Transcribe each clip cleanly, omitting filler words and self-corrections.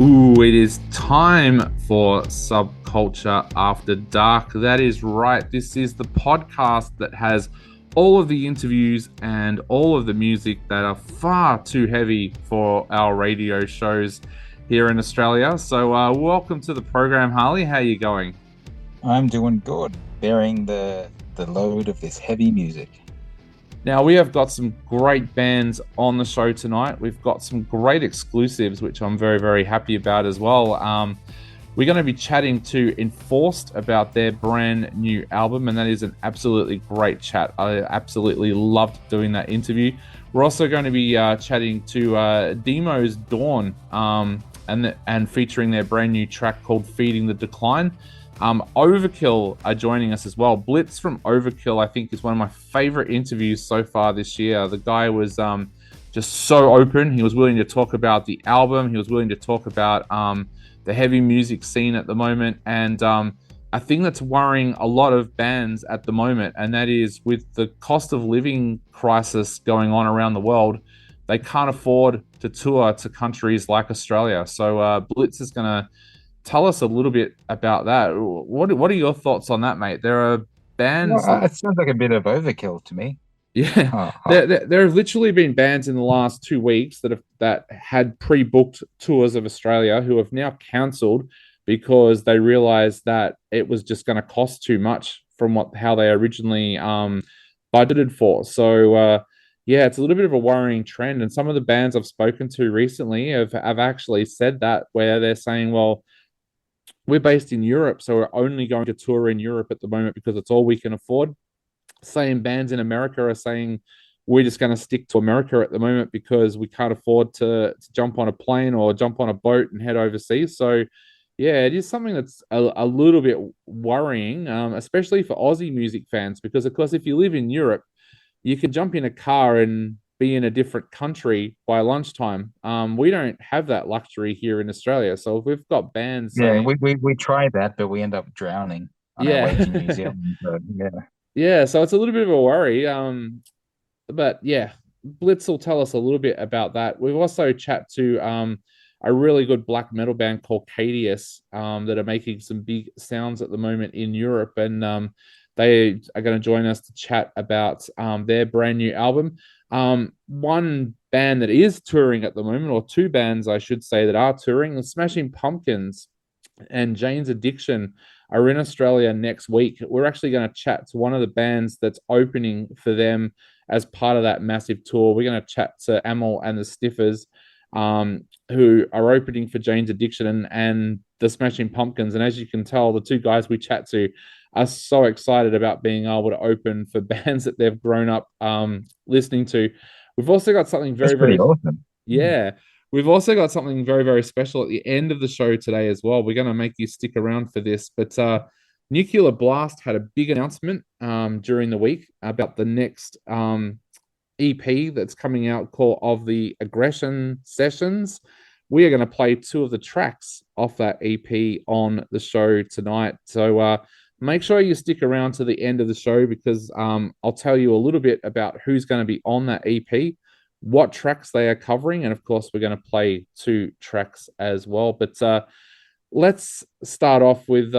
Ooh, it is time for Subculture After Dark. That is right. This is the podcast that has all of the interviews and all of the music that are far too heavy for our radio shows here in Australia. So welcome to the program, Harley. How are you going? I'm doing good, bearing the load of this heavy music. Now, we have got some great bands on the show tonight. We've got some great exclusives, which I'm very, very happy about as well. We're going to be chatting to Enforced about their brand new album, and that is an absolutely great chat. I absolutely loved doing that interview. We're also going to be chatting to Deimo's Dawn and featuring their brand new track called Feeding the Decline. Overkill are joining us as well. Blitz from Overkill, I think, is one of my favorite interviews so far this year. The guy was just so open. He was willing to talk about the album. He was willing to talk about the heavy music scene at the moment. And a thing that's worrying a lot of bands at the moment, and that is with the cost of living crisis going on around the world, they can't afford to tour to countries like Australia. So Blitz is going to tell us a little bit about that. What are your thoughts on that, mate? There are bands. Well, it sounds like a bit of overkill to me. Yeah, there have literally been bands in the last 2 weeks that had pre-booked tours of Australia who have now cancelled because they realised that it was just going to cost too much from how they originally budgeted for. So yeah, it's a little bit of a worrying trend. And some of the bands I've spoken to recently have actually said that, where they're saying, well, we're based in Europe, so we're only going to tour in Europe at the moment because it's all we can afford. Same bands in America are saying we're just going to stick to America at the moment because we can't afford to jump on a plane or jump on a boat and head overseas. So yeah, it is something that's a little bit worrying, especially for Aussie music fans, because of course if you live in Europe, you can jump in a car and be in a different country by lunchtime. We don't have that luxury here in Australia. So if we've got bands saying, we tried that, but we end up drowning on our way to New Zealand. So, yeah, so it's a little bit of a worry. But yeah, Blitz will tell us a little bit about that. We've also chat to a really good black metal band called Caedeous that are making some big sounds at the moment in Europe, and they are going to join us to chat about their brand new album. One band that is touring at the moment, or two bands I should say that are touring, the Smashing Pumpkins and Jane's Addiction are in Australia next week. We're actually going to chat to one of the bands that's opening for them as part of that massive tour. We're going to chat to Amyl and the Sniffers, who are opening for Jane's Addiction and the Smashing Pumpkins. And as you can tell, the two guys we chat to are so excited about being able to open for bands that they've grown up listening to. We've also got something very awesome. Yeah. We've also got something very, very special at the end of the show today as well. We're going to make you stick around for this. But Nuclear Blast had a big announcement during the week about the next EP that's coming out called Of the Aggression Sessions. We are going to play two of the tracks off that EP on the show tonight. So make sure you stick around to the end of the show because I'll tell you a little bit about who's going to be on that EP, what tracks they are covering, and of course, we're going to play two tracks as well. But let's start off with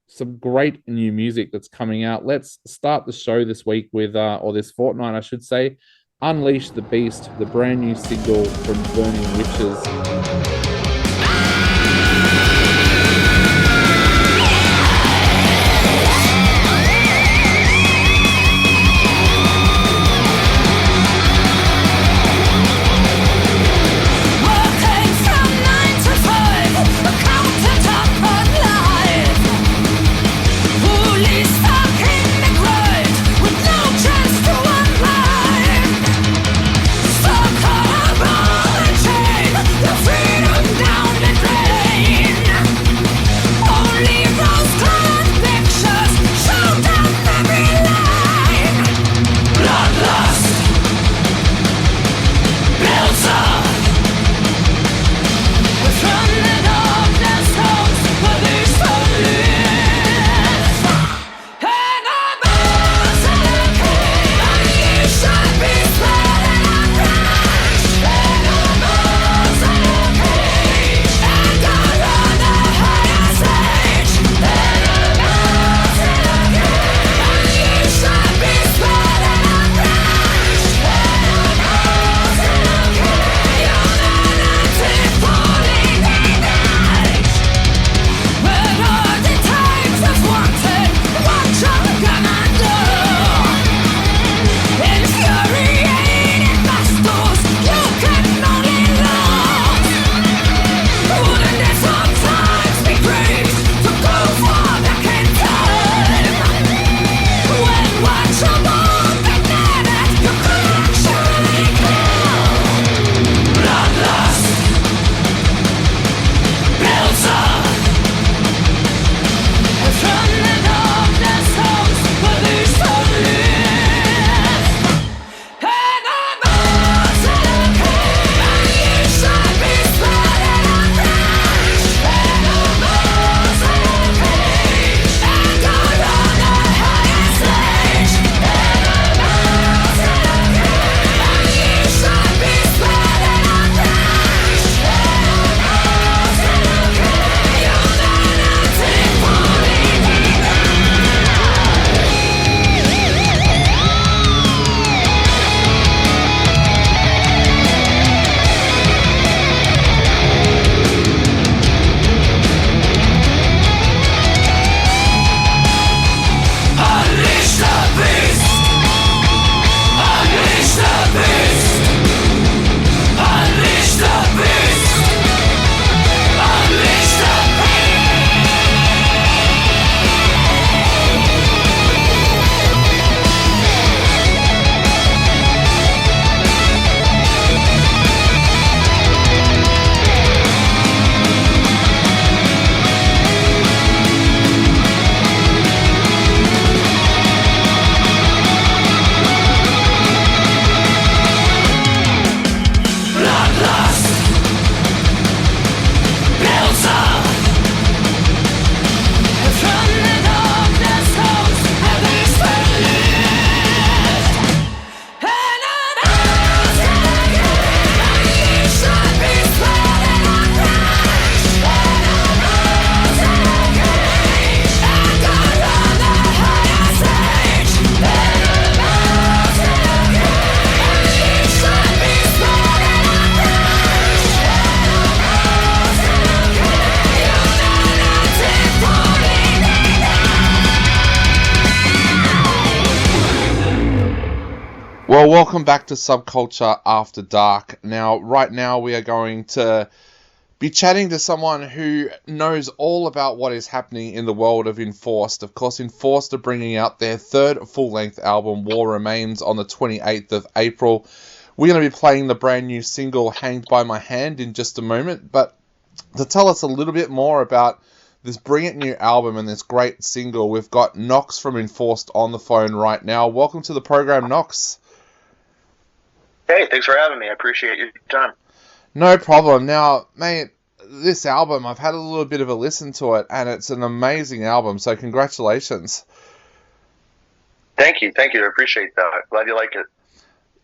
some great new music that's coming out. Let's start the show this week with, or this fortnight, I should say, Unleash the Beast, the brand new single from Burning Witches. Freedom! Well, welcome back to Subculture After Dark. Now, right now we are going to be chatting to someone who knows all about what is happening in the world of Enforced. Of course, Enforced are bringing out their third full-length album, War Remains, on the 28th of April. We're going to be playing the brand new single, Hanged by My Hand, in just a moment. But to tell us a little bit more about this brilliant new album and this great single, we've got Knox from Enforced on the phone right now. Welcome to the program, Knox. Hey, thanks for having me. I appreciate your time. No problem. Now, mate, this album, I've had a little bit of a listen to it, and it's an amazing album, so congratulations. Thank you. I appreciate that. Glad you like it.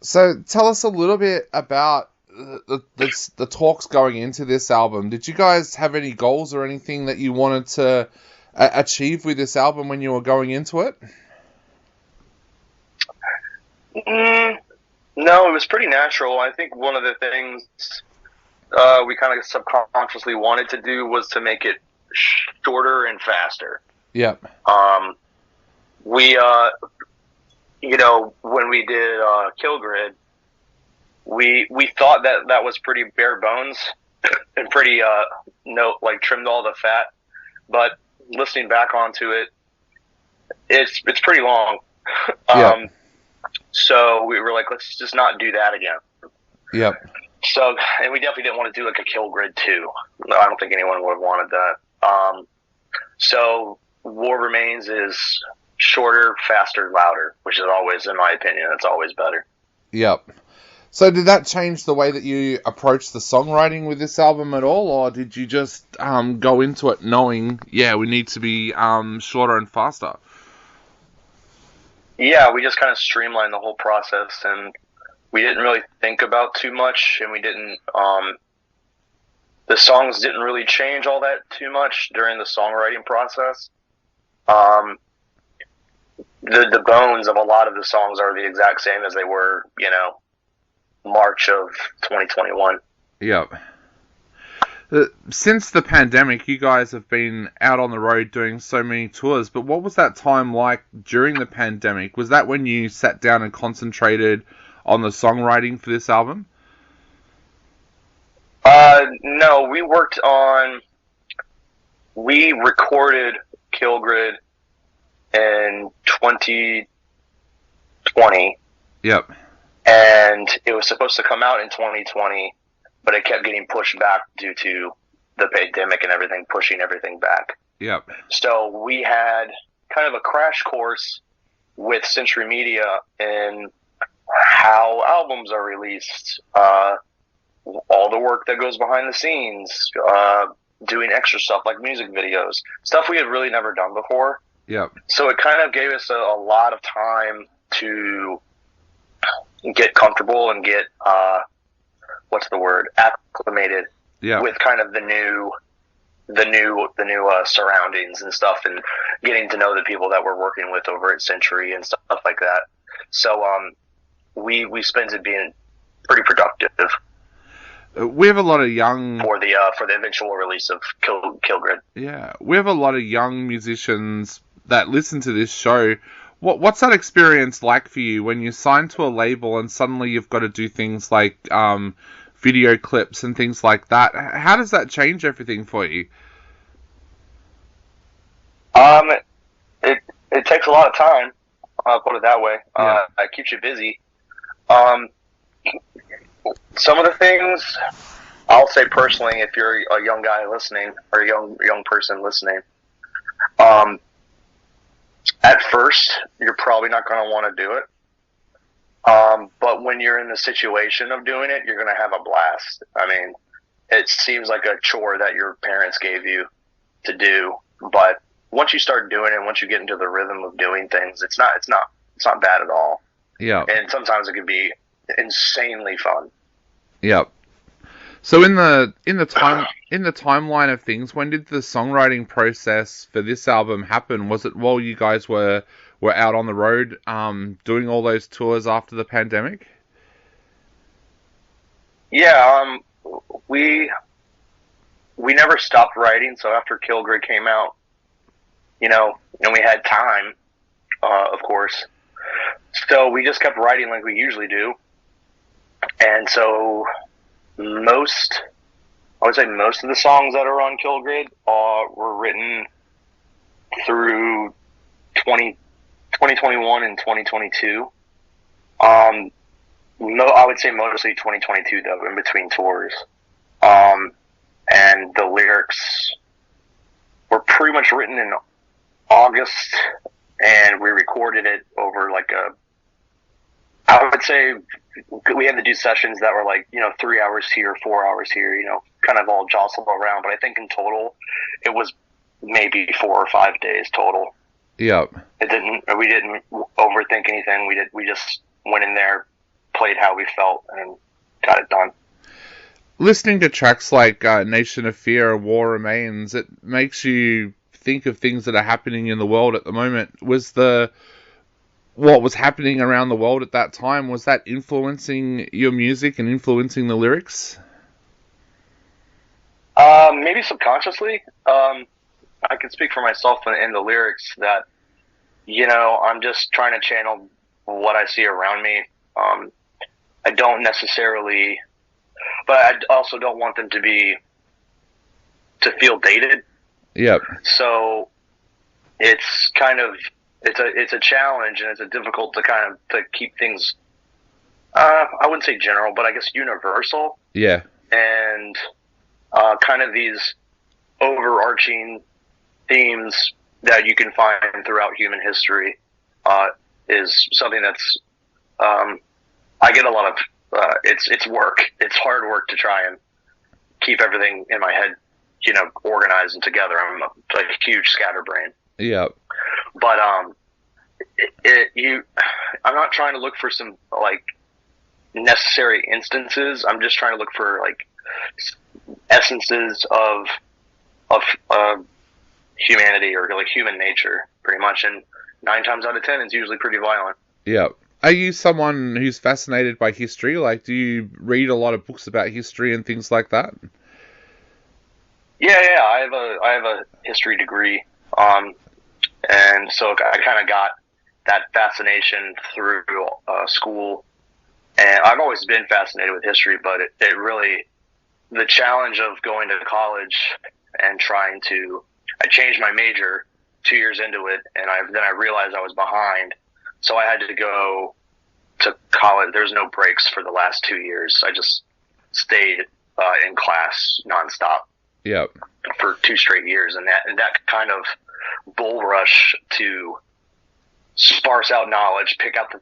So, tell us a little bit about the talks going into this album. Did you guys have any goals or anything that you wanted to achieve with this album when you were going into it? No, it was pretty natural. I think one of the things we kind of subconsciously wanted to do was to make it shorter and faster. Yep. We, when we did Kill Grid, we thought that was pretty bare bones and pretty trimmed all the fat. But listening back onto it, it's pretty long. Yeah. So we were like, let's just not do that again. Yep. So, and we definitely didn't want to do like a Kill Grid 2. I don't think anyone would have wanted that. So War Remains is shorter, faster, louder, which is always, in my opinion, it's always better. Yep. So did that change the way that you approached the songwriting with this album at all, or did you just go into it knowing, we need to be shorter and faster? Yeah, we just kind of streamlined the whole process, and we didn't really think about too much, and we didn't, the songs didn't really change all that too much during the songwriting process. The bones of a lot of the songs are the exact same as they were, March of 2021. Yep. Since the pandemic, you guys have been out on the road doing so many tours, but what was that time like during the pandemic? Was that when you sat down and concentrated on the songwriting for this album? No, we recorded Kill Grid in 2020. Yep. And it was supposed to come out in 2020, but it kept getting pushed back due to the pandemic and everything, pushing everything back. Yep. So we had kind of a crash course with Century Media in how albums are released, all the work that goes behind the scenes, doing extra stuff like music videos, stuff we had really never done before. Yep. So it kind of gave us a lot of time to get comfortable and get, acclimated with kind of the new surroundings and stuff, and getting to know the people that we're working with over at Century and stuff like that. So, we spent it being pretty productive. We have a lot of young for the eventual release of Kill Grid. Yeah, we have a lot of young musicians that listen to this show. What's that experience like for you when you sign to a label and suddenly you've got to do things like video clips and things like that? How does that change everything for you? It takes a lot of time. I'll put it that way. Yeah. It keeps you busy. Some of the things I'll say personally, if you're a young guy listening or a young person listening, at first you're probably not going to want to do it. But when you're in the situation of doing it, you're going to have a blast. I mean, it seems like a chore that your parents gave you to do, but once you start doing it, once you get into the rhythm of doing things, it's not bad at all. Yeah. And sometimes it can be insanely fun. Yep. So in the timeline of things, when did the songwriting process for this album happen? Was it while you guys were out on the road doing all those tours after the pandemic? Yeah, we never stopped writing. So after Kill Grid came out, and we had time, of course, So we just kept writing like we usually do. And so I would say most of the songs that are on Kill Grid were written through 2021 and 2022. I would say mostly 2022 though, in between tours. And the lyrics were pretty much written in August, and we recorded it over I would say we had to do sessions that were 3 hours here, 4 hours here, kind of all jostled around. But I think in total, it was maybe 4 or 5 days total. Yep. We didn't overthink anything. We just went in there, played how we felt, and got it done. Listening to tracks like Nation of Fear, War Remains, it makes you think of things that are happening in the world at the moment. What was happening around the world at that time, was that influencing your music and influencing the lyrics? Maybe subconsciously. I can speak for myself in the lyrics that, I'm just trying to channel what I see around me. I don't necessarily, but I also don't want them to feel dated. Yep. So it's kind of, it's a challenge, and it's a difficult to keep things, I wouldn't say general, but I guess universal. Yeah. And kind of these overarching themes that you can find throughout human history is something that's I get a lot of it's work. It's hard work to try and keep everything in my head, organized and together. I'm a huge scatterbrain. Yeah. But I'm not trying to look for some necessary instances. I'm just trying to look for essences of humanity, or human nature, pretty much. And 9 times out of 10, it's usually pretty violent. Yeah. Are you someone who's fascinated by history? Do you read a lot of books about history and things like that? Yeah. I have a history degree, and so I kind of got that fascination through school. And I've always been fascinated with history, but it really, the challenge of going to college and I changed my major 2 years into it, and then I realized I was behind. So I had to go to college. There's no breaks for the last 2 years. I just stayed in class nonstop. Yep. For 2 straight years, and that kind of bull rush to sparse out knowledge, pick out the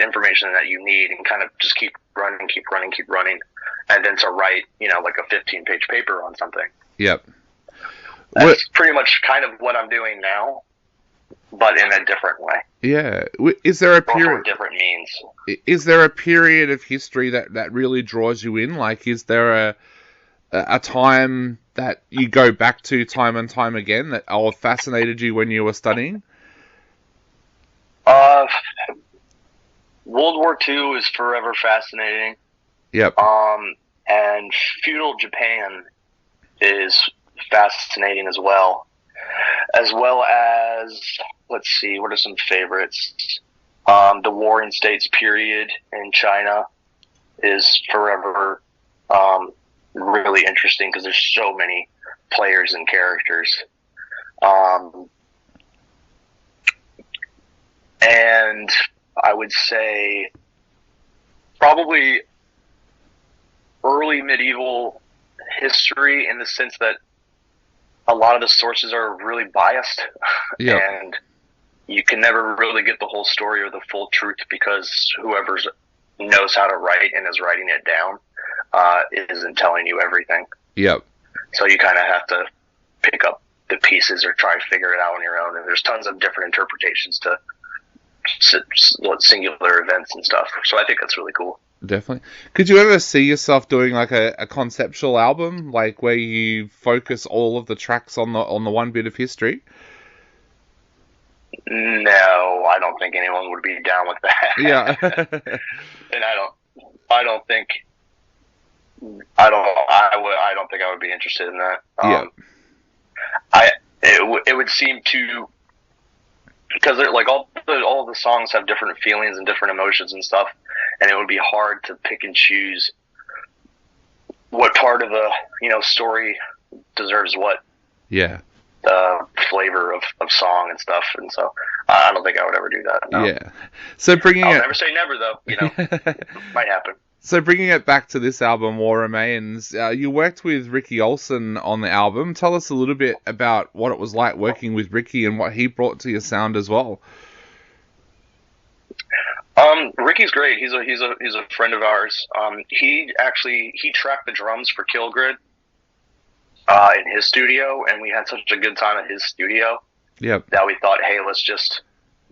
information that you need, and kind of just keep running, and then to write, a 15-page paper on something. Yep. That's pretty much kind of what I'm doing now, but in a different way. Yeah. Is there a period? Or for different means. Is there a period of history that really draws you in? Is there a time that you go back to time and time again that fascinated you when you were studying? World War II is forever fascinating. Yep. And feudal Japan is fascinating as well. As well as, let's see, what are some favorites? The Warring States period in China is forever really interesting because there's so many players and characters. And I would say probably early medieval history, in the sense that a lot of the sources are really biased. Yep. And you can never really get the whole story or the full truth, because whoever knows how to write and is writing it down isn't telling you everything. Yep. So you kind of have to pick up the pieces or try to figure it out on your own. And there's tons of different interpretations to singular events and stuff. So I think that's really cool. Definitely. Could you ever see yourself doing a conceptual album, where you focus all of the tracks on the one bit of history? No, I don't think anyone would be down with that. Yeah. And I don't think I would be interested in that. Yeah. It would seem too because they're like all the songs have different feelings and different emotions and stuff, and it would be hard to pick and choose what part of the story deserves what flavor of song and stuff. And so I don't think I would ever do that. No. Yeah. So I'll never say never, though. Might happen. So bringing it back to this album, War Remains, you worked with Ricky Olsen on the album. Tell us a little bit about what it was like working with Ricky and what he brought to your sound as well. Ricky's great. He's a friend of ours. He tracked the drums for Kill Grid in his studio, and we had such a good time at his studio that we thought, hey, let's just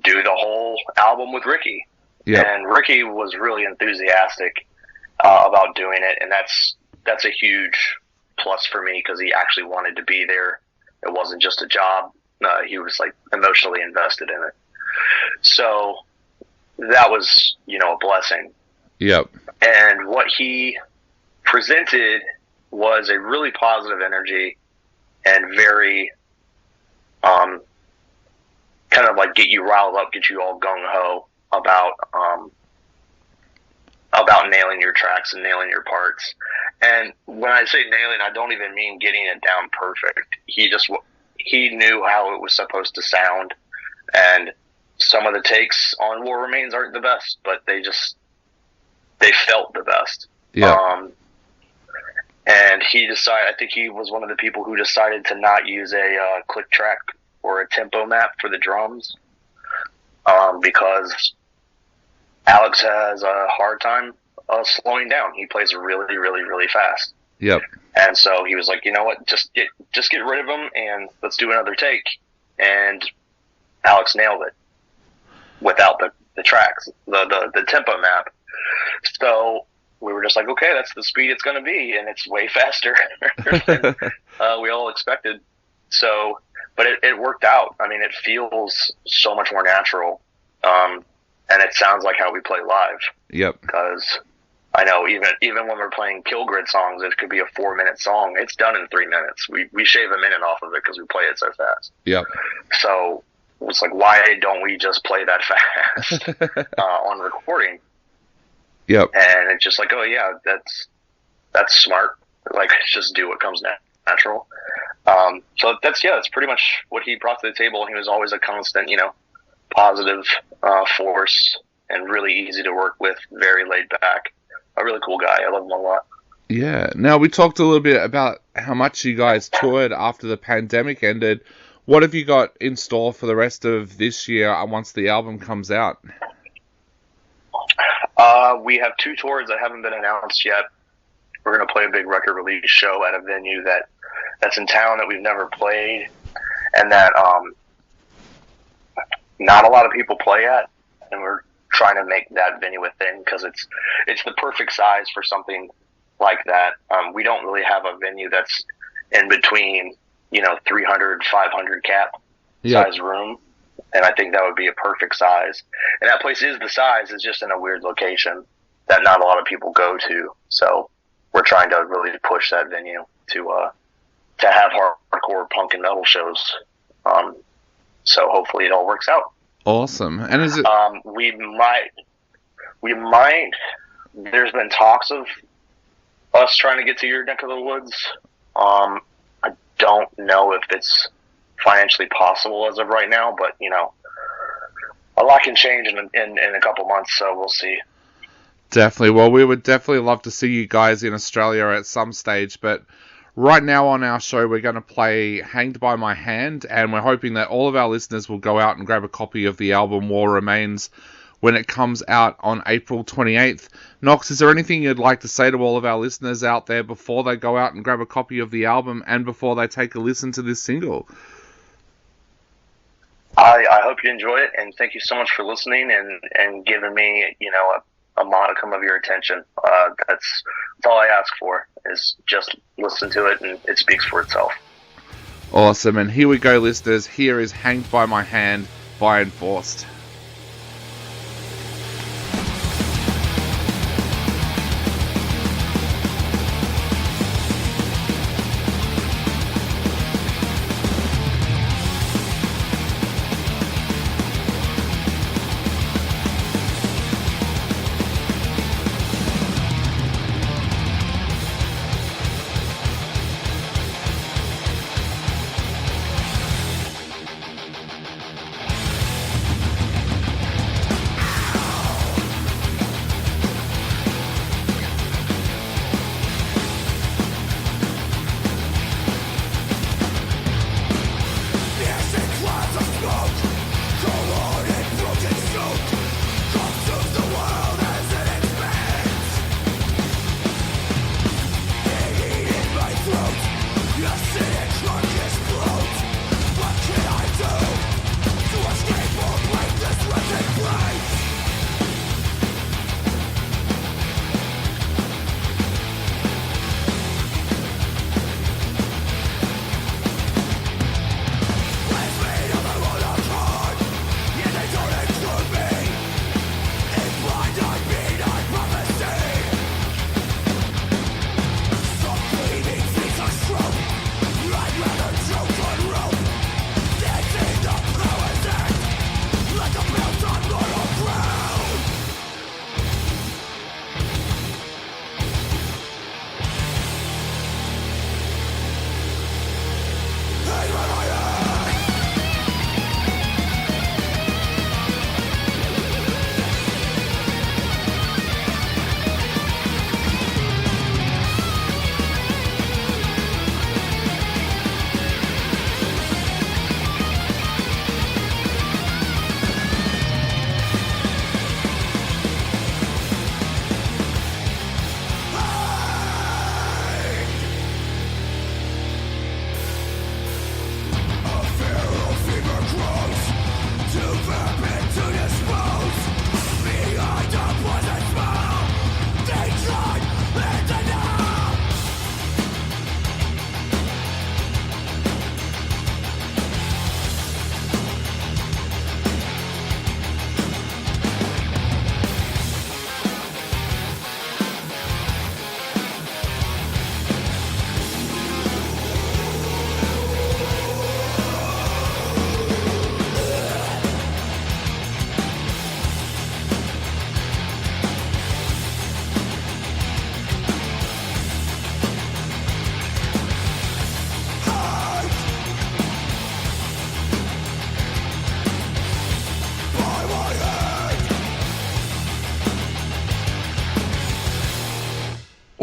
do the whole album with Ricky. Yep. And Ricky was really enthusiastic about doing it, and that's a huge plus for me because he actually wanted to be there. It wasn't just a job. He was like emotionally invested in it. So that was, a blessing. Yep. And what he presented was a really positive energy and very kind of like get you riled up, get you all gung-ho about nailing your tracks and nailing your parts. And when I say nailing, I don't even mean getting it down perfect. He knew how it was supposed to sound, and some of the takes on War Remains aren't the best, but they felt the best. Yeah. And he decided, I think he was one of the people who decided to not use a click track or a tempo map for the drums, because Alex has a hard time slowing down. He plays really, really, really fast. Yep. And so he was like, you know what, just get rid of him and let's do another take. And Alex nailed it without the tracks, the tempo map. So we were just like, okay, that's the speed it's going to be, and it's way faster than we all expected. So, but it worked out. I mean, it feels so much more natural, and it sounds like how we play live. Yep. Because I know even when we're playing Kill Grid songs, it could be a 4-minute song. It's done in 3 minutes. We shave a minute off of it because we play it so fast. Yep. So it's like, why don't we just play that fast on recording? Yep. And it's just like, oh yeah, that's smart. Like, just do what comes natural. So that's pretty much what he brought to the table. He was always a constant, positive force and really easy to work with, very laid back. A really cool guy. I love him a lot. Yeah. Now, we talked a little bit about how much you guys toured after the pandemic ended. What have you got in store for the rest of this year once the album comes out? We have 2 tours that haven't been announced yet. We're going to play a big record release show at a venue that's in town that we've never played, and that not a lot of people play at, and we're trying to make that venue a thing because it's the perfect size for something like that. We don't really have a venue that's in between 300, 500 cap size room. And I think that would be a perfect size. And that place is the size. It's just in a weird location that not a lot of people go to. So we're trying to really push that venue to have hardcore punk and metal shows. So hopefully it all works out. Awesome. And is it? We might. There's been talks of us trying to get to your neck of the woods. I don't know if it's financially possible as of right now, but a lot can change in a couple months, so we'll see. Definitely. Well, we would definitely love to see you guys in Australia at some stage, but right now on our show we're going to play Hanged by My Hand, and we're hoping that all of our listeners will go out and grab a copy of the album War Remains when it comes out on April 28th. Knox, is there anything you'd like to say to all of our listeners out there before they go out and grab a copy of the album and before they take a listen to this single? I hope you enjoy it, and thank you so much for listening and giving me, a modicum of your attention. That's all I ask for, is just listen to it, and it speaks for itself. Awesome, and here we go, listeners. Here is Hanged by My Hand by Enforced.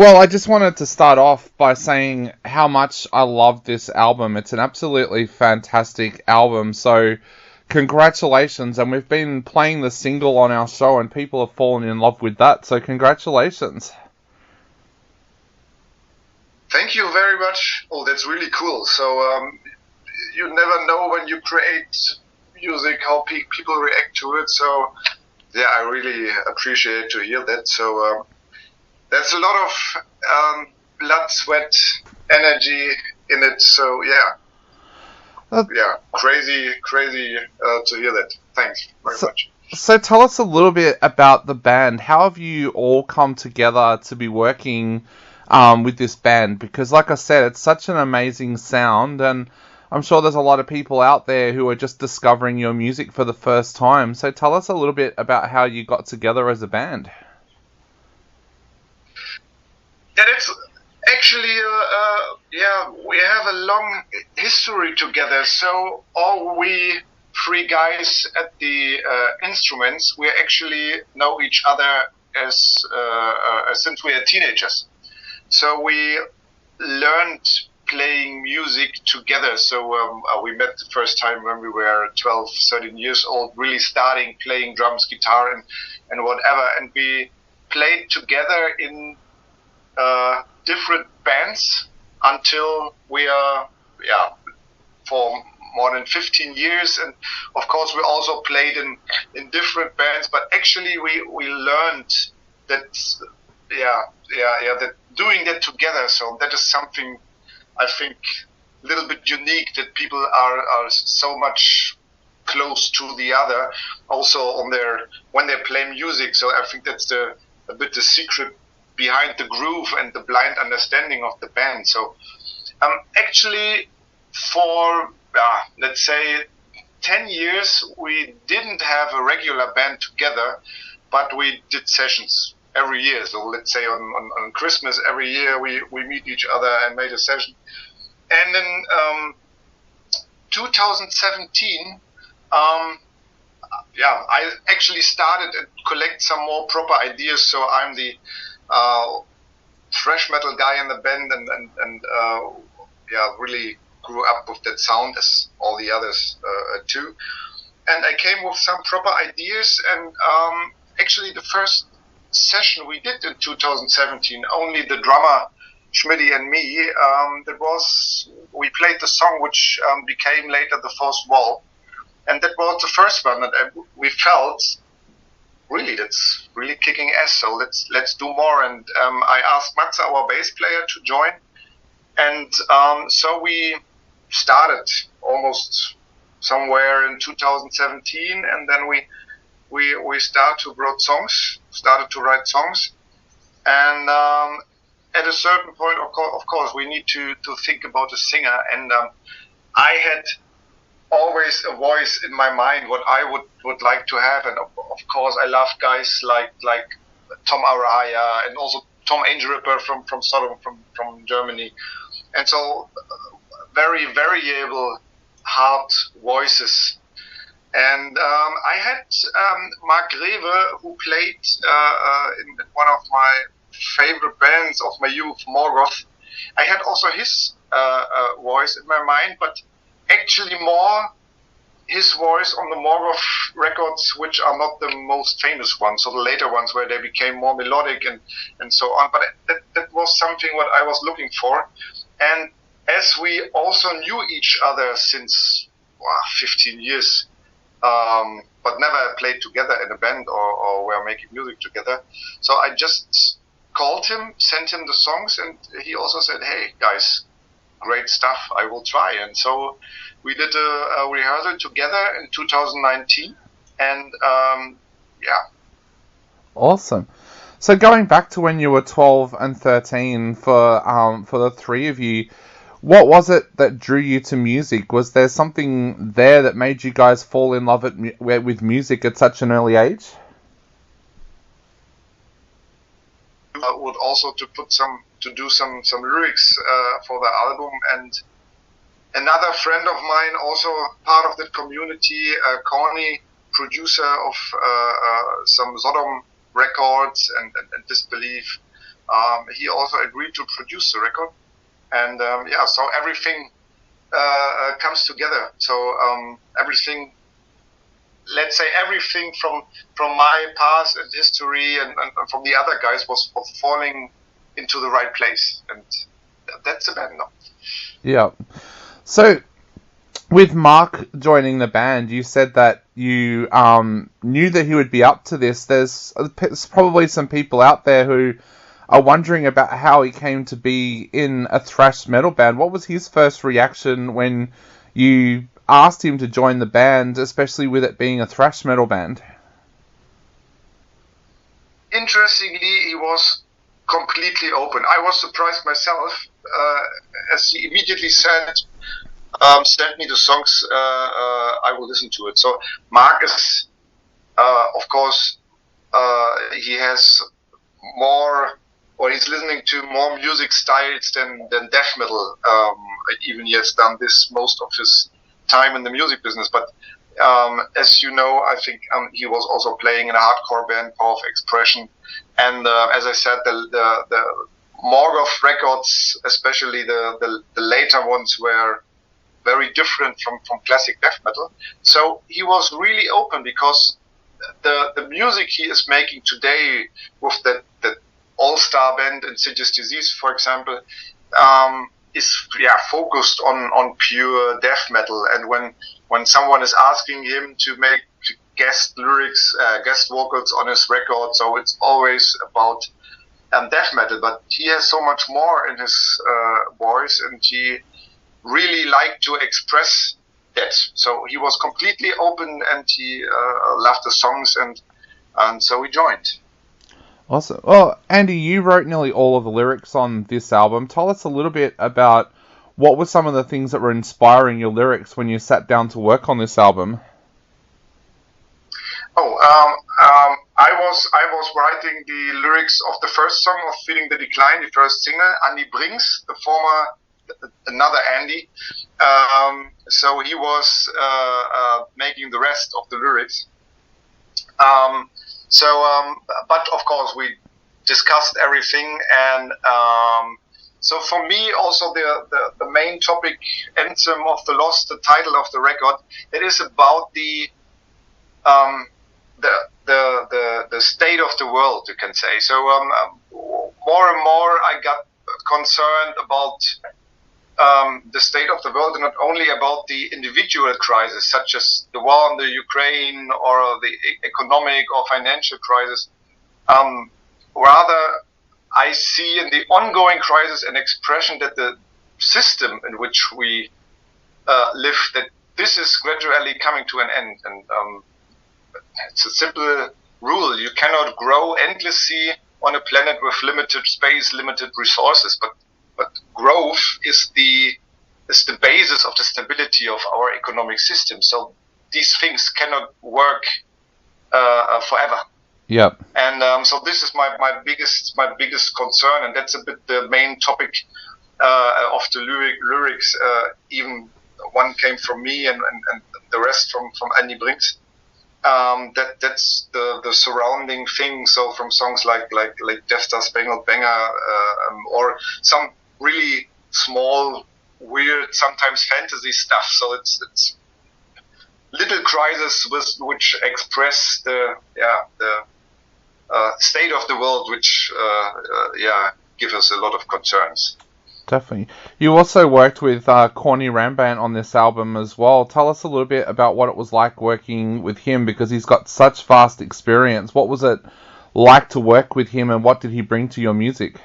Well, I just wanted to start off by saying how much I love this album. It's an absolutely fantastic album. So, congratulations. And we've been playing the single on our show and people have fallen in love with that. So, congratulations. Thank you very much. Oh, that's really cool. So, you never know when you create music how people react to it. So, yeah, I really appreciate to hear that. So, there's a lot of blood, sweat, energy in it. So yeah, crazy to hear that. Thanks very much. So tell us a little bit about the band. How have you all come together to be working with this band? Because like I said, it's such an amazing sound, and I'm sure there's a lot of people out there who are just discovering your music for the first time. So tell us a little bit about how you got together as a band. Yeah, that's actually, we have a long history together. So all we three guys at the instruments, we actually know each other as since we are teenagers. So we learned playing music together. So we met the first time when we were 12, 13 years old, really starting playing drums, guitar, and whatever. And we played together in different bands until we are, for more than 15 years. And of course, we also played in different bands, but actually we learned that, that doing that together. So that is something I think a little bit unique, that people are so much close to the other also when they play music. So I think that's a bit the secret behind the groove and the blind understanding of the band. So actually for let's say 10 years we didn't have a regular band together, but we did sessions every year. So let's say on Christmas every year we meet each other and made a session. And in 2017 I actually started to collect some more proper ideas. So I'm the thrash metal guy in the band, and really grew up with that sound as all the others too. And I came with some proper ideas, and actually the first session we did in 2017, only the drummer Schmidty and me, we played the song which became later the Fourth Wall, and that was the first one, and we felt really that's really kicking ass. So let's do more. And I asked Matze, our bass player, to join, and so we started almost somewhere in 2017, and then we started to write songs, and at a certain point, of course, we need to think about a singer, and I had always a voice in my mind what I would like to have, and of course I love guys like Tom Araya and also Tom Angel Ripper from Sodom from Germany, and so very variable, hard voices. And I had Mark Greve, who played in one of my favorite bands of my youth, Morgoth. I had also his voice in my mind, but actually more his voice on the Morgoth records, which are not the most famous ones, so the later ones where they became more melodic and so on. But that was something what I was looking for. And as we also knew each other since 15 years, but never played together in a band or were making music together, so I just called him, sent him the songs, and he also said, "Hey guys, great stuff, I will try." And so we did a rehearsal together in 2019, and Awesome. So going back to when you were 12 and 13, for the three of you, what was it that drew you to music? Was there something there that made you guys fall in love with music at such an early age? Would also to do some lyrics for the album, and another friend of mine, also part of that community, Corny, producer of some Sodom records and Disbelief, he also agreed to produce the record, and so everything comes together. So everything. Let's say everything from my past and history and from the other guys was falling into the right place, and that's a band now. Yeah. So, with Mark joining the band, you said that you knew that he would be up to this. There's probably some people out there who are wondering about how he came to be in a thrash metal band. What was his first reaction when you asked him to join the band, especially with it being a thrash metal band? Interestingly, he was completely open. I was surprised myself, as he immediately said, send me the songs, I will listen to it. So Mark is, of course, he has more, or he's listening to more music styles than death metal. Even he has done this most of his time in the music business, but as you know, I think he was also playing in a hardcore band, Power of Expression, and as I said, the Morgoth records, especially the later ones, were very different from classic death metal. So he was really open, because the music he is making today with that all-star band Insidious Disease, for example, is focused on pure death metal. And when someone is asking him to make guest lyrics, guest vocals on his record, so it's always about death metal. But he has so much more in his voice, and he really liked to express that. So he was completely open, and he loved the songs, and so we joined. Awesome. Well, Andy, you wrote nearly all of the lyrics on this album. Tell us a little bit about what were some of the things that were inspiring your lyrics when you sat down to work on this album. I was writing the lyrics of the first song of Feeling the Decline, the first single. Andy Brings, another Andy. So he was making the rest of the lyrics. But of course we discussed everything, and so for me also the main topic, Anthem of the Lost, the title of the record, it is about the state of the world, you can say. So more and more I got concerned about the state of the world, and not only about the individual crisis, such as the war in the Ukraine or the economic or financial crisis. Rather, I see in the ongoing crisis an expression that the system in which we live, that this is gradually coming to an end. And it's a simple rule. You cannot grow endlessly on a planet with limited space, limited resources, but growth is the basis of the stability of our economic system. So these things cannot work forever. Yep. And so this is my biggest concern, and that's a bit the main topic of the lyrics. Even one came from me, and the rest from Annie Brinks. That's the surrounding thing. So from songs like Death Star Spangled Banner, or some really small, weird, sometimes fantasy stuff. So it's little crises which express the state of the world, which give us a lot of concerns. Definitely. You also worked with Corny Rambant on this album as well. Tell us a little bit about what it was like working with him, because he's got such vast experience. What was it like to work with him, and what did he bring to your music?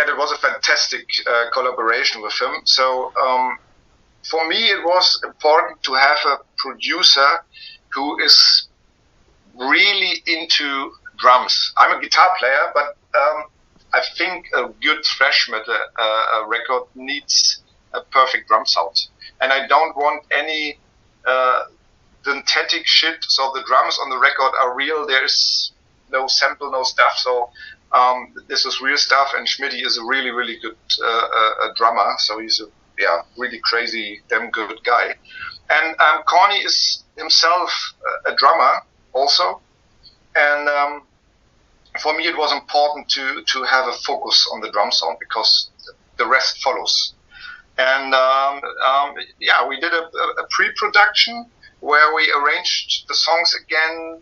It was a fantastic collaboration with him. So for me, it was important to have a producer who is really into drums. I'm a guitar player, but I think a good thrash metal record needs a perfect drum sound. And I don't want any synthetic shit. So the drums on the record are real. There's no sample, no stuff. So this is real stuff. And Schmitty is a really, really good drummer. So he's a really crazy, damn good guy. And Corny is himself a drummer also. And for me, it was important to have a focus on the drum sound, because the rest follows. And we did a pre-production where we arranged the songs again,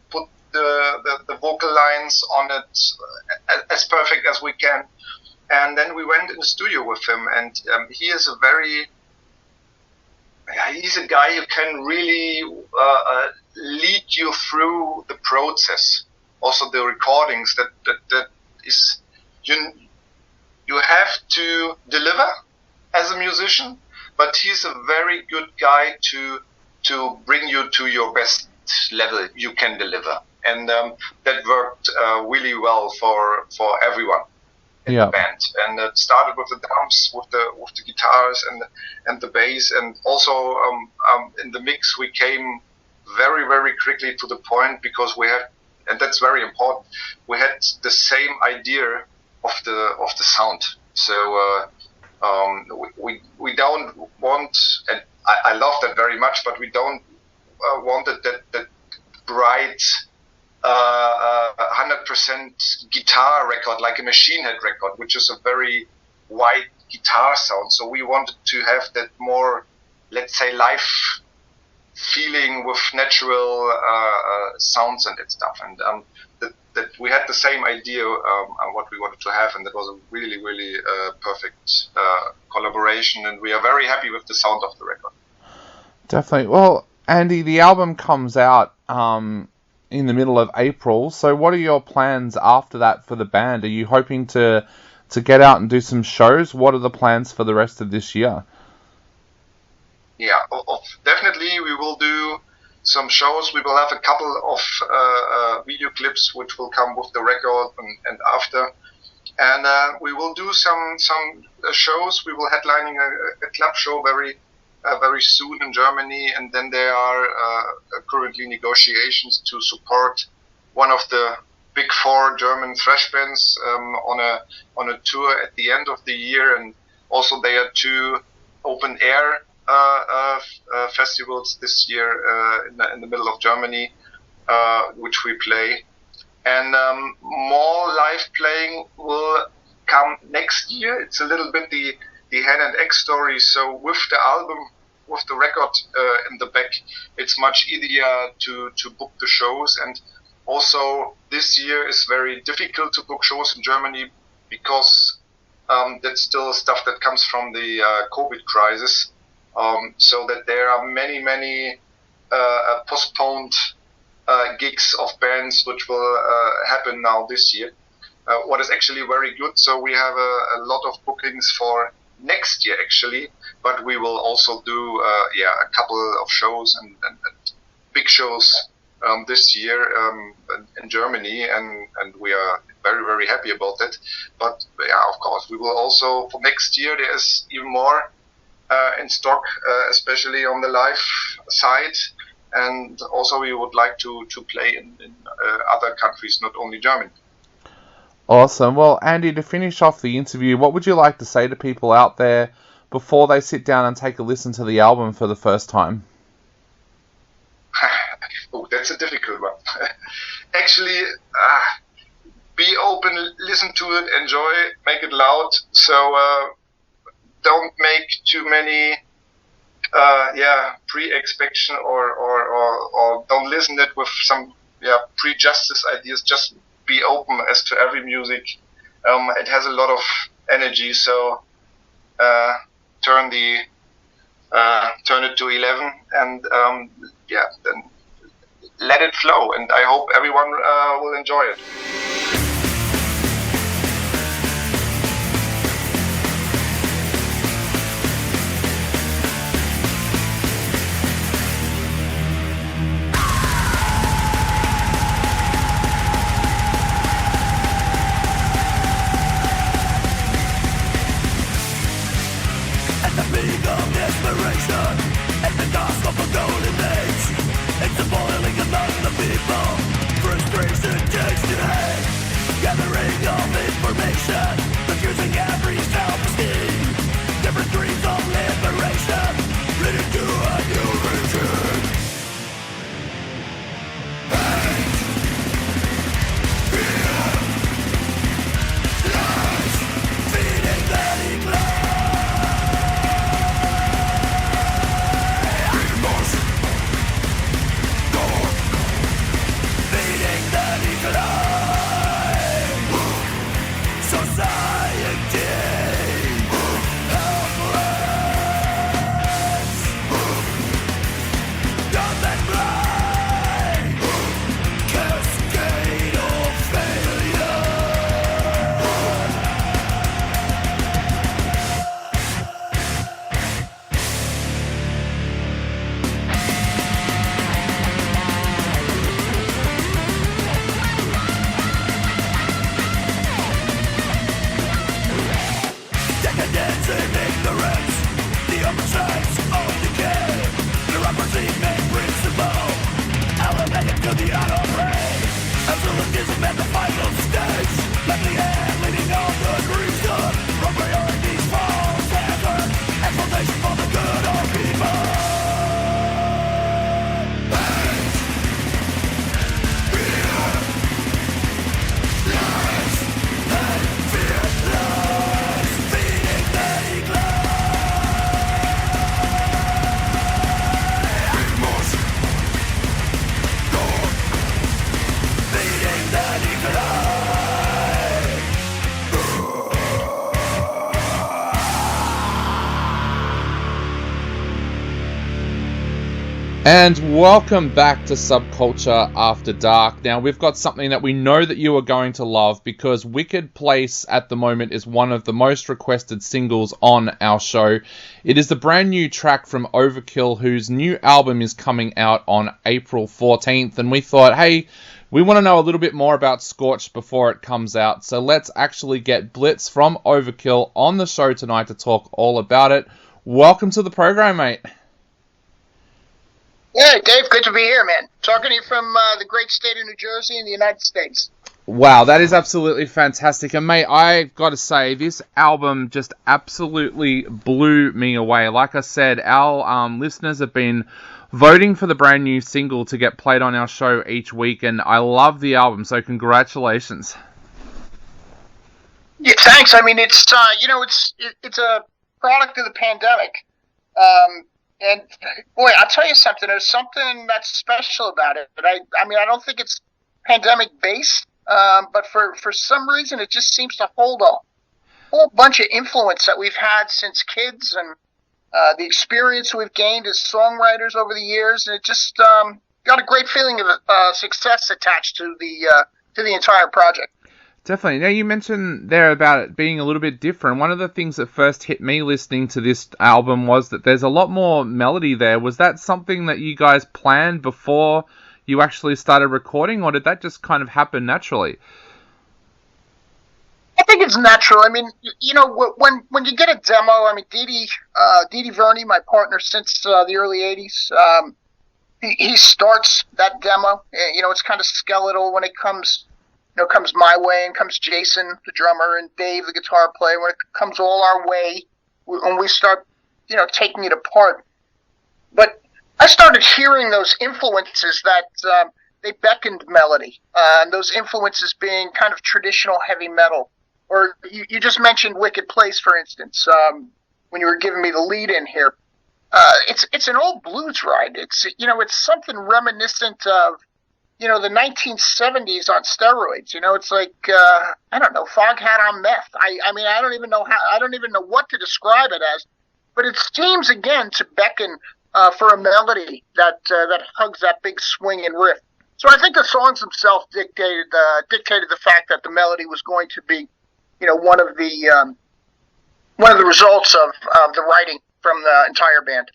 put the vocal lines on it as perfect as we can, and then we went in the studio with him. And he is he's a guy who can really lead you through the process. Also the recordings, that is, you have to deliver as a musician, but he's a very good guy to bring you to your best level you can deliver. And that worked really well for everyone in the band. And it started with the drums, with the guitars and the bass, and also in the mix we came very, very quickly to the point, because we had, and that's very important, we had the same idea of the sound. So we don't want, and I love that very much, but we don't want that bright 100% guitar record, like a Machine Head record, which is a very wide guitar sound. So we wanted to have that more, let's say, live feeling with natural sounds and that stuff. And that we had the same idea on what we wanted to have, and that was a really, really perfect collaboration, and we are very happy with the sound of the record. Definitely. Well, Andy, the album comes out in the middle of April, so what are your plans after that for the band? Are you hoping to get out and do some shows? What are the plans for the rest of this year? Yeah, definitely we will do some shows. We will have a couple of video clips which will come with the record and after. And we will do some shows. We will headlining a club show very soon in Germany, and then there are currently negotiations to support one of the big four German thrash bands on a tour at the end of the year. And also there are two open air festivals this year in the middle of Germany, which we play. And more live playing will come next year. It's a little bit the hen and egg story. So with the album, with the record in the back, it's much easier to book the shows. And Also, this year is very difficult to book shows in Germany because that's still stuff that comes from the COVID crisis. So that there are many postponed gigs of bands which will happen now this year. What is actually very good. So we have a lot of bookings for next year actually, but we will also do a couple of shows and big shows this year in Germany, and we are very happy about that. But yeah, of course, we will also for next year. There is even more in stock, especially on the live side, and also we would like to play in other countries, not only Germany. Awesome. Well, Andy, to finish off the interview, what would you like to say to people out there before they sit down and take a listen to the album for the first time? Oh, that's a difficult one. Actually, be open, listen to it, enjoy, make it loud. So don't make too many pre-expectation or don't listen it with some prejudice ideas. Just be open as to every music. It has a lot of energy, so turn it to 11 and then let it flow. And I hope everyone will enjoy it. And welcome back to Subculture After Dark. Now, we've got something that we know that you are going to love because Wicked Place at the moment is one of the most requested singles on our show. It is the brand new track from Overkill, whose new album is coming out on April 14th. And we thought, hey, we want to know a little bit more about Scorched before it comes out. So let's actually get Blitz from Overkill on the show tonight to talk all about it. Welcome to the program, mate. Yeah, Dave, good to be here, man. Talking to you from the great state of New Jersey in the United States. Wow, that is absolutely fantastic. And mate, I've got to say, this album just absolutely blew me away. Like I said, our listeners have been voting for the brand new single to get played on our show each week, and I love the album, so congratulations. Yeah, thanks. I mean, it's it's a product of the pandemic. And boy, I'll tell you something. There's something that's special about it. But I mean, I don't think it's pandemic based, but for some reason it just seems to hold a whole bunch of influence that we've had since kids, and the experience we've gained as songwriters over the years, and it just got a great feeling of success attached to the entire project. Definitely. Now, you mentioned there about it being a little bit different. One of the things that first hit me listening to this album was that there's a lot more melody there. Was that something that you guys planned before you actually started recording, or did that just kind of happen naturally? I think it's natural. I mean, you know, when you get a demo, I mean, Didi Verney, my partner since the early 80s, he starts that demo. You know, it's kind of skeletal when it comes my way, and comes Jason, the drummer, and Dave, the guitar player. When it comes all our way, when we start, you know, taking it apart. But I started hearing those influences that they beckoned melody, and those influences being kind of traditional heavy metal. Or you just mentioned Wicked Place, for instance, when you were giving me the lead in here. It's an old blues ride. It's something reminiscent of, you know, the 1970s on steroids. You know, it's like I don't know, Foghat on meth. I mean, I don't even know what to describe it as, but it seems again to beckon for a melody that hugs that big swing and riff. So I think the songs themselves dictated the fact that the melody was going to be, you know, one of the results of the writing from the entire band.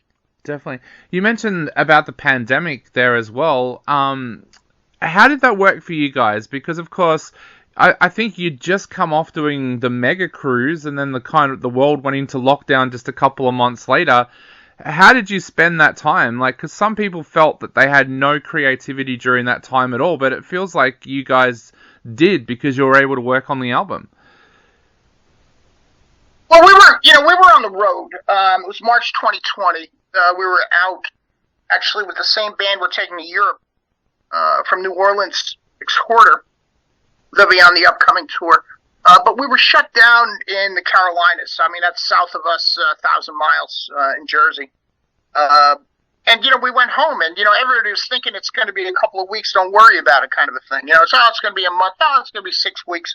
Definitely. You mentioned about the pandemic there as well. How did that work for you guys? Because of course, I think you'd just come off doing the mega cruise, and then the world went into lockdown just a couple of months later. How did you spend that time? Like, because some people felt that they had no creativity during that time at all, but it feels like you guys did, because you were able to work on the album. Well, we were on the road. It was March 2020. We were out, actually, with the same band we're taking to Europe, from New Orleans, Exporter. They'll be on the upcoming tour. But we were shut down in the Carolinas. I mean, that's south of us, 1,000 miles, in Jersey. And, you know, we went home, and, you know, everybody was thinking it's going to be a couple of weeks, don't worry about it, kind of a thing. You know, it's going to be a month, it's going to be 6 weeks.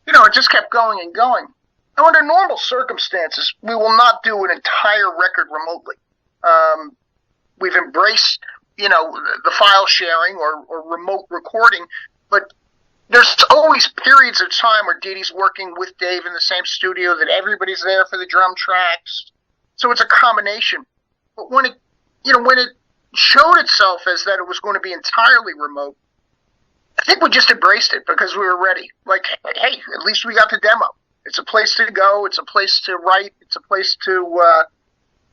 You know, it just kept going and going. Now, under normal circumstances, we will not do an entire record remotely. We've embraced, you know, the file sharing or remote recording, but there's always periods of time where Didi's working with Dave in the same studio, that everybody's there for the drum tracks. So it's a combination. But when it showed itself as that it was going to be entirely remote, I think we just embraced it because we were ready. Like, hey, at least we got the demo. It's a place to go. It's a place to write. It's a place to,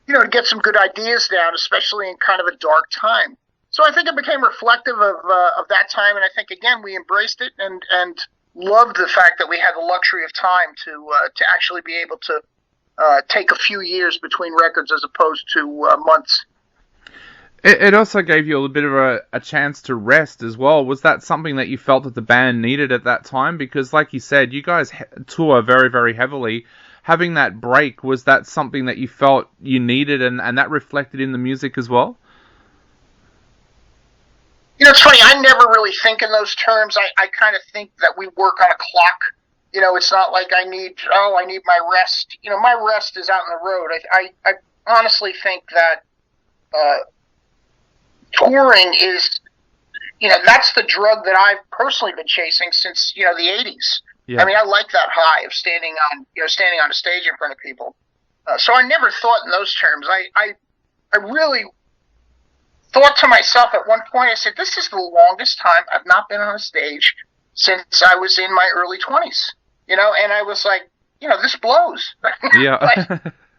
to get some good ideas down, especially in kind of a dark time. So I think it became reflective of that time, and I think, again, we embraced it and loved the fact that we had the luxury of time to actually be able to take a few years between records as opposed to months. It also gave you a little bit of a chance to rest as well. Was that something that you felt that the band needed at that time? Because, like you said, you guys tour very, very heavily. Having that break, was that something that you felt you needed, and that reflected in the music as well? You know, it's funny, I never really think in those terms. I kind of think that we work on a clock. You know, it's not like I need my rest. You know, my rest is out on the road. I honestly think that touring is, you know, that's the drug that I've personally been chasing since, you know, the 80s. Yeah. I mean, I like that high of standing on a stage in front of people. So I never thought in those terms. I really thought to myself at one point, I said, this is the longest time I've not been on a stage since I was in my early 20s, you know, and I was like, you know, this blows. Yeah.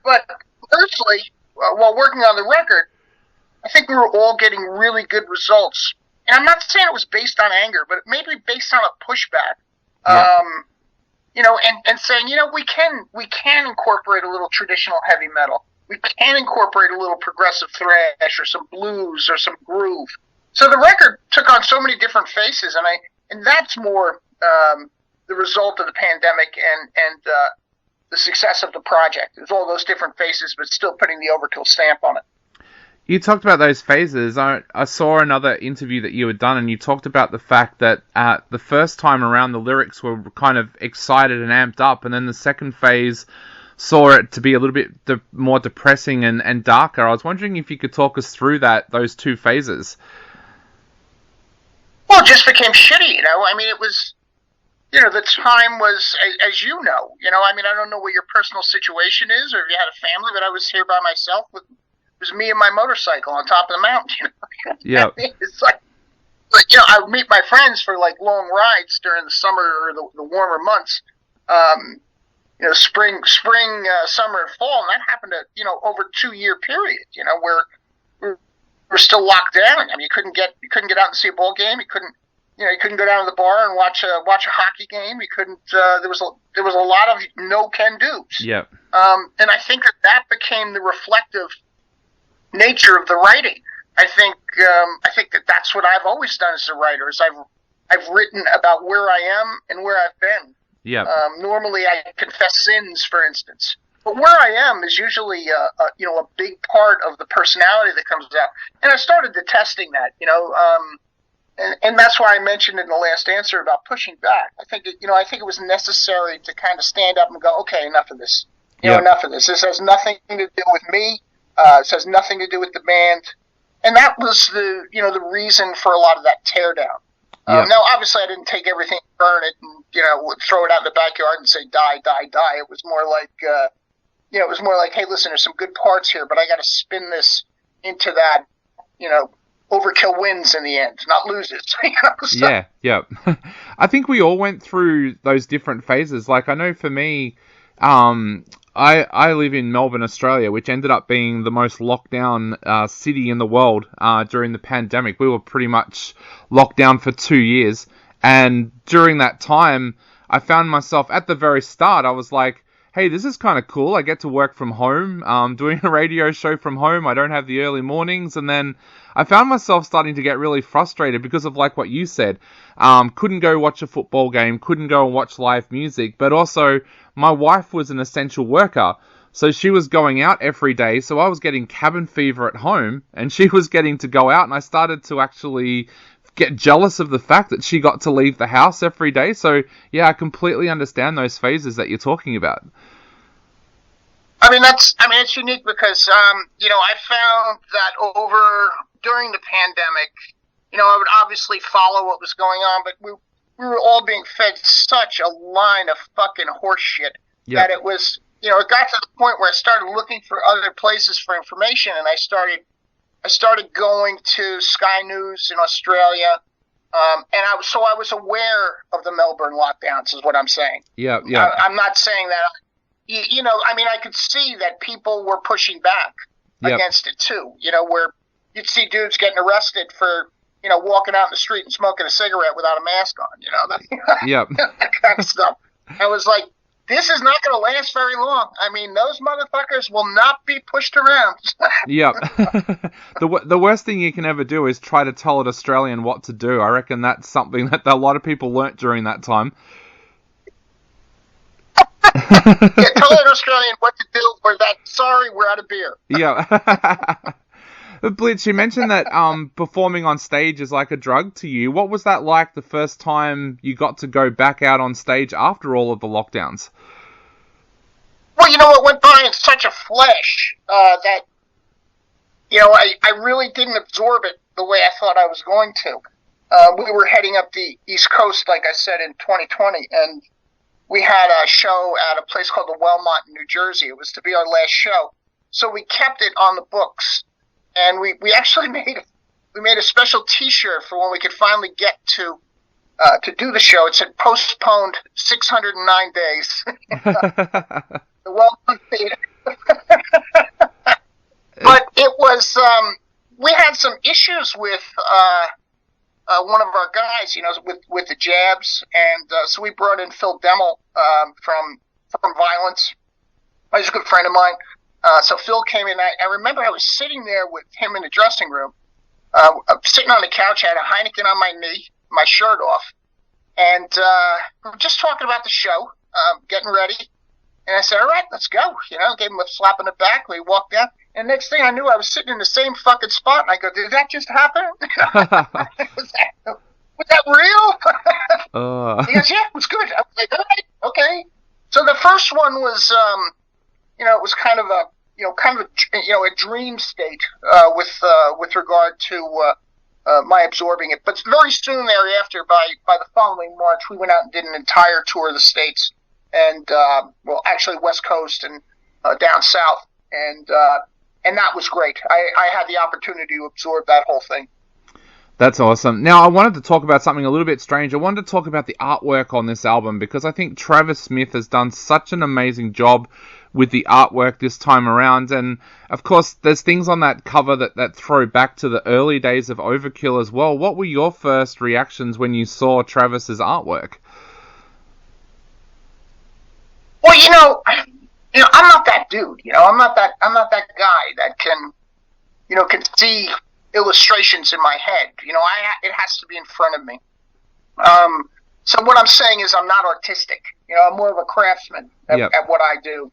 but personally, while working on the record, I think we were all getting really good results. And I'm not saying it was based on anger, but maybe based on a pushback. Yeah. You know, and saying, you know, we can incorporate a little traditional heavy metal. We can incorporate a little progressive thrash or some blues or some groove. So the record took on so many different faces, and that's more the result of the pandemic and the success of the project. It's all those different faces, but still putting the Overkill stamp on it. You talked about those phases. I saw another interview that you had done, and you talked about the fact that the first time around the lyrics were kind of excited and amped up, and then the second phase saw it to be a little bit more depressing and darker. I was wondering if you could talk us through those two phases. Well, it just became shitty, you know. I mean, it was, you know, the time was, as you know, I mean, I don't know what your personal situation is or if you had a family, but I was here by myself with, it was me and my motorcycle on top of the mountain, you know. Yeah. It's like, you know, I would meet my friends for like long rides during the summer or the warmer months, you know, spring, summer, and fall, and that happened over a 2-year period, you know, where we're still locked down. I mean, you couldn't get out and see a ball game. You couldn't go down to the bar and watch a hockey game. You couldn't. There was a lot of no can do's. Yeah. And I think that became the reflective nature of the writing. I think that's what I've always done as a writer. Is I've written about where I am and where I've been. Yeah. Normally, I confess sins, for instance. But where I am is usually, a big part of the personality that comes out. And I started detesting that, and that's why I mentioned in the last answer about pushing back. I think it was necessary to kind of stand up and go, okay, enough of this. Enough of this. This has nothing to do with me. This has nothing to do with the band. And that was the reason for a lot of that teardown. Now, obviously, I didn't take everything, burn it, and throw it out in the backyard and say die, die, die. It was more like, hey, listen, there's some good parts here, but I got to spin this into that, Overkill wins in the end, not loses. So. Yeah. I think we all went through those different phases. Like, I know for me, I live in Melbourne, Australia, which ended up being the most locked down city in the world during the pandemic. We were pretty much locked down for 2 years. And during that time, I found myself at the very start, I was like, hey, this is kind of cool. I get to work from home, doing a radio show from home. I don't have the early mornings. And then I found myself starting to get really frustrated because of like what you said. Couldn't go watch a football game, couldn't go and watch live music. But also, my wife was an essential worker. So she was going out every day. So I was getting cabin fever at home and she was getting to go out. And I started to actually get jealous of the fact that she got to leave the house every day. So yeah, I completely understand those phases that you're talking about. It's unique because I found that during the pandemic, I would obviously follow what was going on, but we were all being fed such a line of fucking horse shit that it was, it got to the point where I started looking for other places for information, and I started going to Sky News in Australia, and I was aware of the Melbourne lockdowns, is what I'm saying. Yeah. I'm not saying that. I could see that people were pushing back against it too. Where you'd see dudes getting arrested for walking out in the street and smoking a cigarette without a mask on. That kind of stuff. I was like, this is not going to last very long. I mean, those motherfuckers will not be pushed around. Yeah. The worst thing you can ever do is try to tell an Australian what to do. I reckon that's something that a lot of people learnt during that time. Yeah, tell an Australian what to do, or that, sorry, we're out of beer. Yeah. Blitz, you mentioned that performing on stage is like a drug to you. What was that like the first time you got to go back out on stage after all of the lockdowns? Well, it went by in such a flash that, I really didn't absorb it the way I thought I was going to. We were heading up the East Coast, like I said, in 2020, and we had a show at a place called the Wellmont in New Jersey. It was to be our last show. So we kept it on the books. And we actually made a special T-shirt for when we could finally get to do the show. It said postponed 609 days. The Wellmont Theater. But it was we had some issues with one of our guys, with the jabs, and so we brought in Phil Deimo from Violence. He's a good friend of mine. So Phil came in. I remember I was sitting there with him in the dressing room, sitting on the couch. I had a Heineken on my knee, my shirt off, and we were just talking about the show, getting ready. And I said, all right, let's go. Gave him a slap on the back. We walked down. And next thing I knew, I was sitting in the same fucking spot. And I go, did that just happen? Was that real? He goes, yeah, it was good. I was like, all right, okay. So the first one was, it was kind of a dream state with regard to my absorbing it. But very soon thereafter, by the following March, we went out and did an entire tour of the States, and actually West Coast and down south, and that was great. I had the opportunity to absorb that whole thing. That's awesome. Now, I wanted to talk about something a little bit strange. I wanted to talk about the artwork on this album, because I think Travis Smith has done such an amazing job with the artwork this time around. And, of course, there's things on that cover that throw back to the early days of Overkill as well. What were your first reactions when you saw Travis's artwork? Well, I'm not that dude. I'm not that guy that can see illustrations in my head. It has to be in front of me. So what I'm saying is I'm not artistic. I'm more of a craftsman at what I do.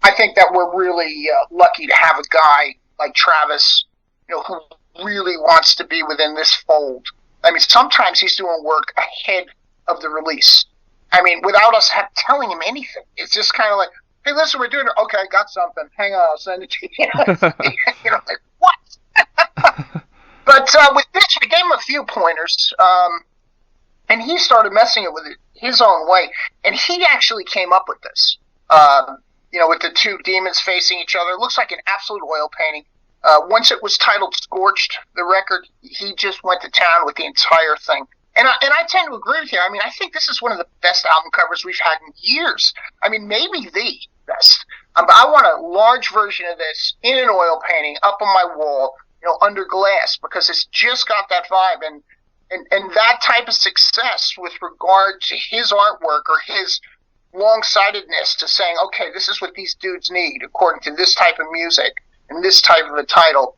I think that we're really lucky to have a guy like Travis, who really wants to be within this fold. I mean, sometimes he's doing work ahead of the release. I mean, without us telling him anything. It's just kind of like, hey, listen, we're doing it. Okay, I got something. Hang on, I'll send it to you. Like, what? But with this, we gave him a few pointers, and he started messing it with it his own way. And he actually came up with this, with the two demons facing each other. It looks like an absolute oil painting. Once it was titled Scorched, the record, he just went to town with the entire thing. And I tend to agree with you. I mean, I think this is one of the best album covers we've had in years. I mean, maybe the best. I want a large version of this in an oil painting up on my wall, under glass, because it's just got that vibe. And that type of success with regard to his artwork or his long-sightedness to saying, okay, this is what these dudes need according to this type of music and this type of a title,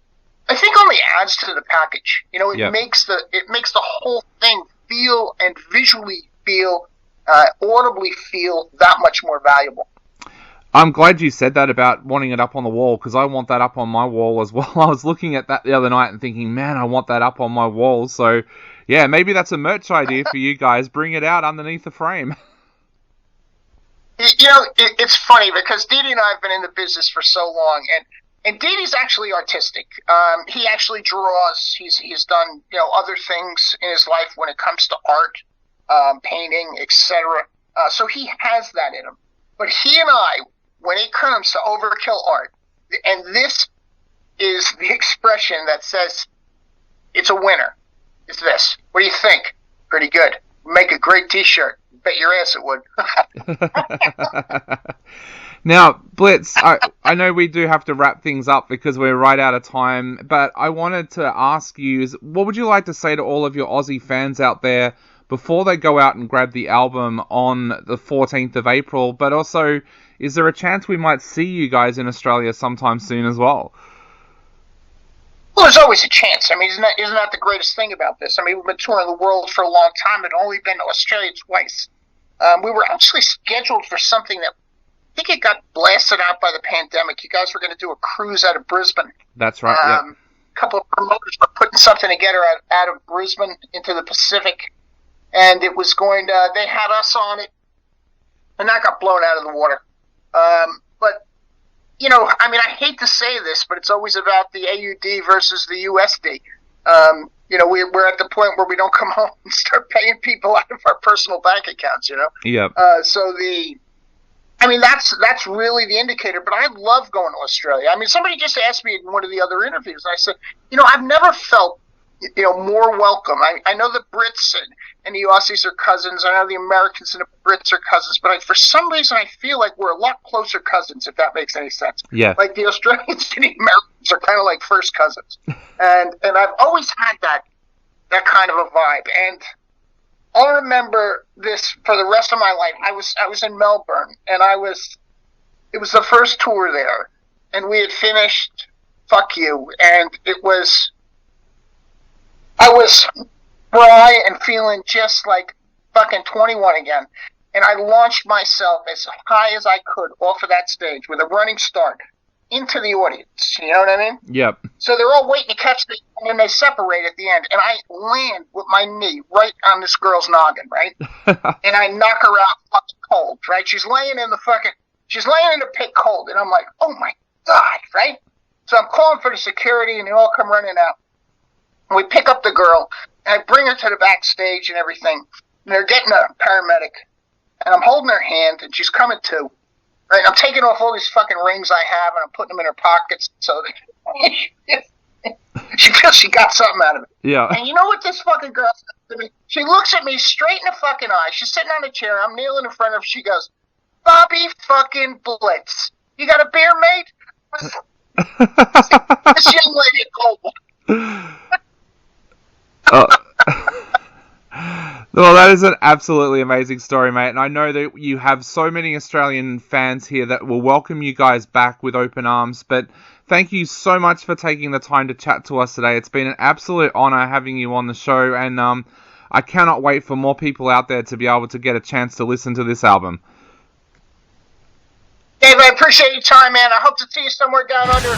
I think only adds to the package. It makes the whole thing feel and visually feel, audibly feel that much more valuable. I'm glad you said that about wanting it up on the wall, because I want that up on my wall as well. I was looking at that the other night and thinking, man, I want that up on my wall. So, yeah, maybe that's a merch idea for you guys. Bring it out underneath the frame. It's funny because Didi and I have been in the business for so long, and Didi's actually artistic. He actually draws. He's done other things in his life when it comes to art, painting, etc. So he has that in him. But he and I, when it comes to Overkill art, and this is the expression that says it's a winner, is this. What do you think? Pretty good. Make a great T-shirt. Bet your ass it would. Now, Blitz, I know we do have to wrap things up because we're right out of time, but I wanted to ask you, what would you like to say to all of your Aussie fans out there before they go out and grab the album on the 14th of April, but also, is there a chance we might see you guys in Australia sometime soon as well? Well, there's always a chance. I mean, isn't that the greatest thing about this? I mean, we've been touring the world for a long time and only been to Australia twice. We were actually scheduled for something that I think it got blasted out by the pandemic. You guys were going to do a cruise out of Brisbane. That's right, yeah. A couple of promoters were putting something together out of Brisbane into the Pacific, and it was going to, they had us on it, and that got blown out of the water. But, I mean, I hate to say this, but it's always about the AUD versus the USD. We're at the point where we don't come home and start paying people out of our personal bank accounts, Yep. That's really the indicator, but I love going to Australia. I mean, somebody just asked me in one of the other interviews, and I said, I've never felt, more welcome. I know the Brits and the Aussies are cousins. I know the Americans and the Brits are cousins, but for some reason I feel like we're a lot closer cousins, if that makes any sense. Yeah. Like the Australians and the Americans are kind of like first cousins. And I've always had that kind of a vibe. And I'll remember this for the rest of my life. I was in Melbourne, and it was the first tour there, and we had finished Fuck You, and I was dry and feeling just like fucking 21 again. and I launched myself as high as I could off of that stage with a running start into the audience. You know what I mean? Yep. So they're all waiting to catch me, and then they separate at the end, and I land with my knee right on this girl's noggin, right? And I knock her out fucking cold, right? She's laying in the pit cold, and I'm like, oh my God, right? So I'm calling for the security, and they all come running out. And we pick up the girl, and I bring her to the backstage and everything. And they're getting a paramedic, and I'm holding her hand, and she's coming to. Right? I'm taking off all these fucking rings I have, and I'm putting them in her pockets so that she feels she got something out of it. Yeah. And you know what this fucking girl said to me? She looks at me straight in the fucking eye. She's sitting on a chair. I'm kneeling in front of her. She goes, Bobby fucking Blitz. You got a beer, mate? This young lady told me. Well, that is an absolutely amazing story, mate. And I know that you have so many Australian fans here that will welcome you guys back with open arms. But thank you so much for taking the time to chat to us today. It's been an absolute honor having you on the show. And I cannot wait for more people out there to be able to get a chance to listen to this album. Dave, I appreciate your time, man. I hope to see you somewhere down under.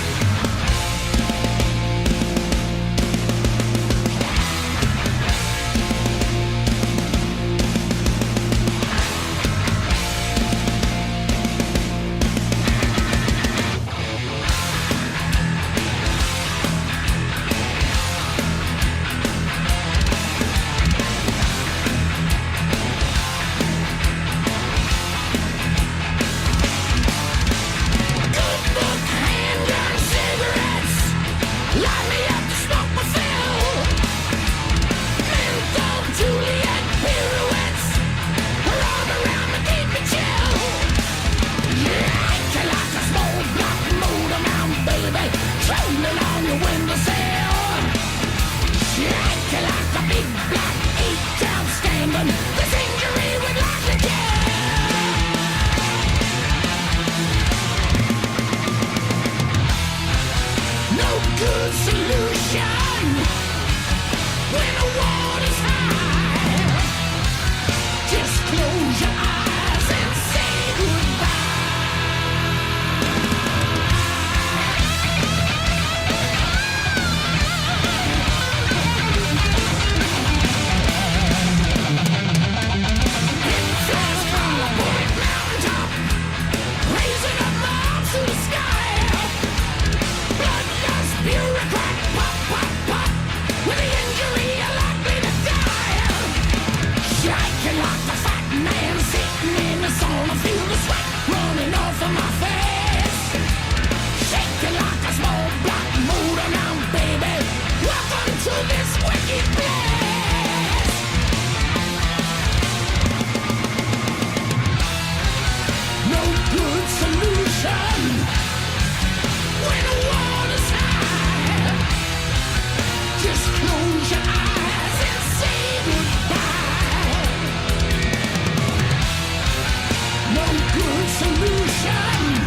Solution.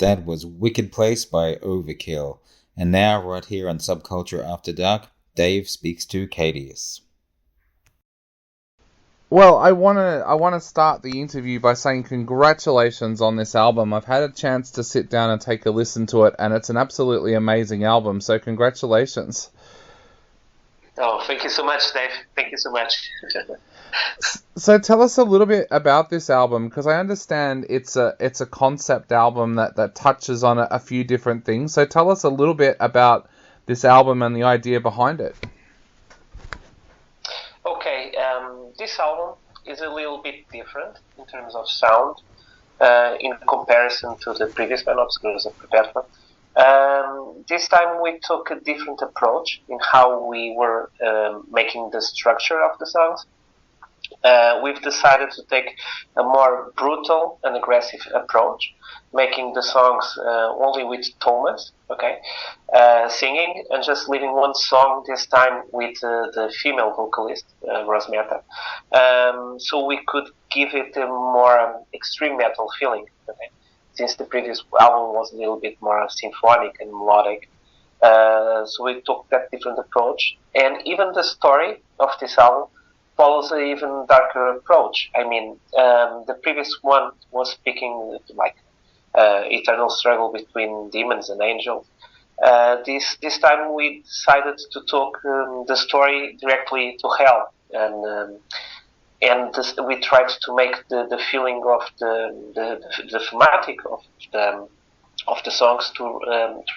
That was Wicked Place by Overkill. And now, right here on Subculture After Dark, Dave speaks to Caedeous. Well, I wanna start the interview by saying congratulations on this album. I've had a chance to sit down and take a listen to it, and it's an absolutely amazing album. So congratulations. Oh, thank you so much, Dave. Thank you so much. So tell us a little bit about this album, because I understand it's a concept album that touches on a few different things. So tell us a little bit about this album and the idea behind it. Okay, this album is a little bit different in terms of sound in comparison to the previous one, Obscures and Prepared for. This time we took a different approach in how we were making the structure of the songs. We've decided to take a more brutal and aggressive approach, making the songs only with Thomas, singing, and just leaving one song this time with the female vocalist, Rosmeta, so we could give it a more extreme metal feeling, since the previous album was a little bit more symphonic and melodic. So we took that different approach, and even the story of this album follows an even darker approach. I mean, the previous one was speaking like eternal struggle between demons and angels. This time we decided to talk the story directly to hell, and we tried to make the feeling of the thematic of the songs to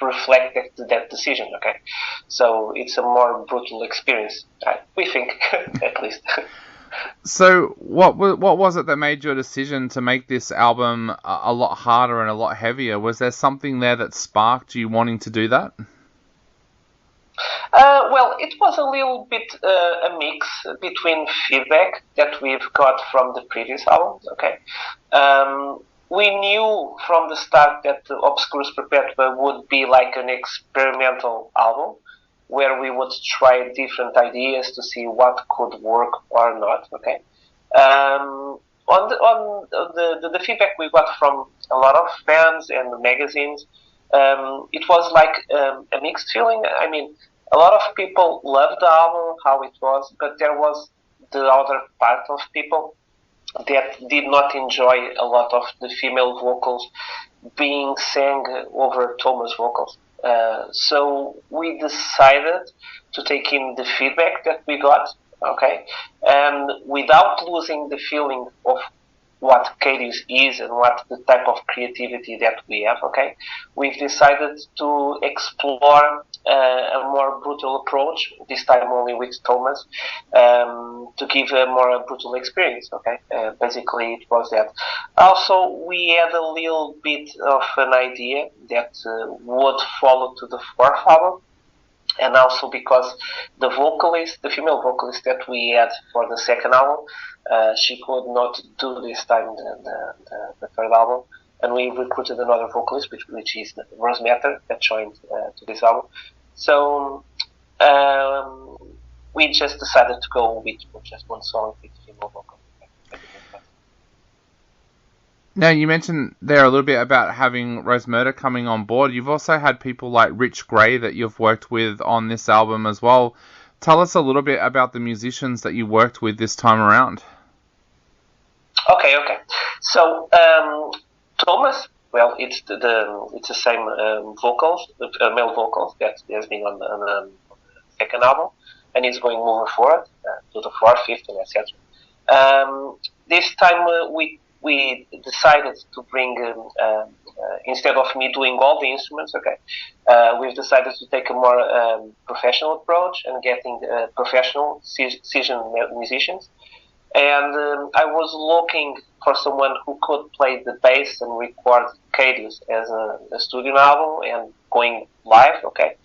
reflect that decision. Okay, so it's a more brutal experience, we think, at least. So what was it that made your decision to make this album a lot harder and a lot heavier? Was there something there that sparked you wanting to do that? Well, it was a little bit a mix between feedback that we've got from the previous albums. Okay, we knew from the start that Obscurus Perpetua would be like an experimental album, where we would try different ideas to see what could work or not. Okay, on the feedback we got from a lot of fans and the magazines, it was like a mixed feeling. I mean, a lot of people loved the album, how it was, but there was the other part of people that did not enjoy a lot of the female vocals being sang over Thomas' vocals. So we decided to take in the feedback that we got, okay, and without losing the feeling of what Caedeous is and what the type of creativity that we have, okay, we've decided to explore a more brutal approach, this time only with Thomas, to give a more brutal experience, okay. Basically it was that. Also, we had a little bit of an idea that would follow to the fourth album, and also because the vocalist, the female vocalist that we had for the second album, she could not do this time the third album, and we recruited another vocalist, which is Rosmeta, that joined to this album. So we just decided to go with just one song with female vocal. Now, you mentioned there a little bit about having Rosmeta coming on board. You've also had people like Rich Gray that you've worked with on this album as well. Tell us a little bit about the musicians that you worked with this time around. Okay. So Thomas, well, it's the same vocals, male vocals that has been on the second album, and he's going moving forward to the fourth, fifth, and etc. This time we decided to bring, instead of me doing all the instruments, we've decided to take a more professional approach and getting professional seasoned musicians. And I was looking for someone who could play the bass and record Caedeous as a studio album and going live, okay.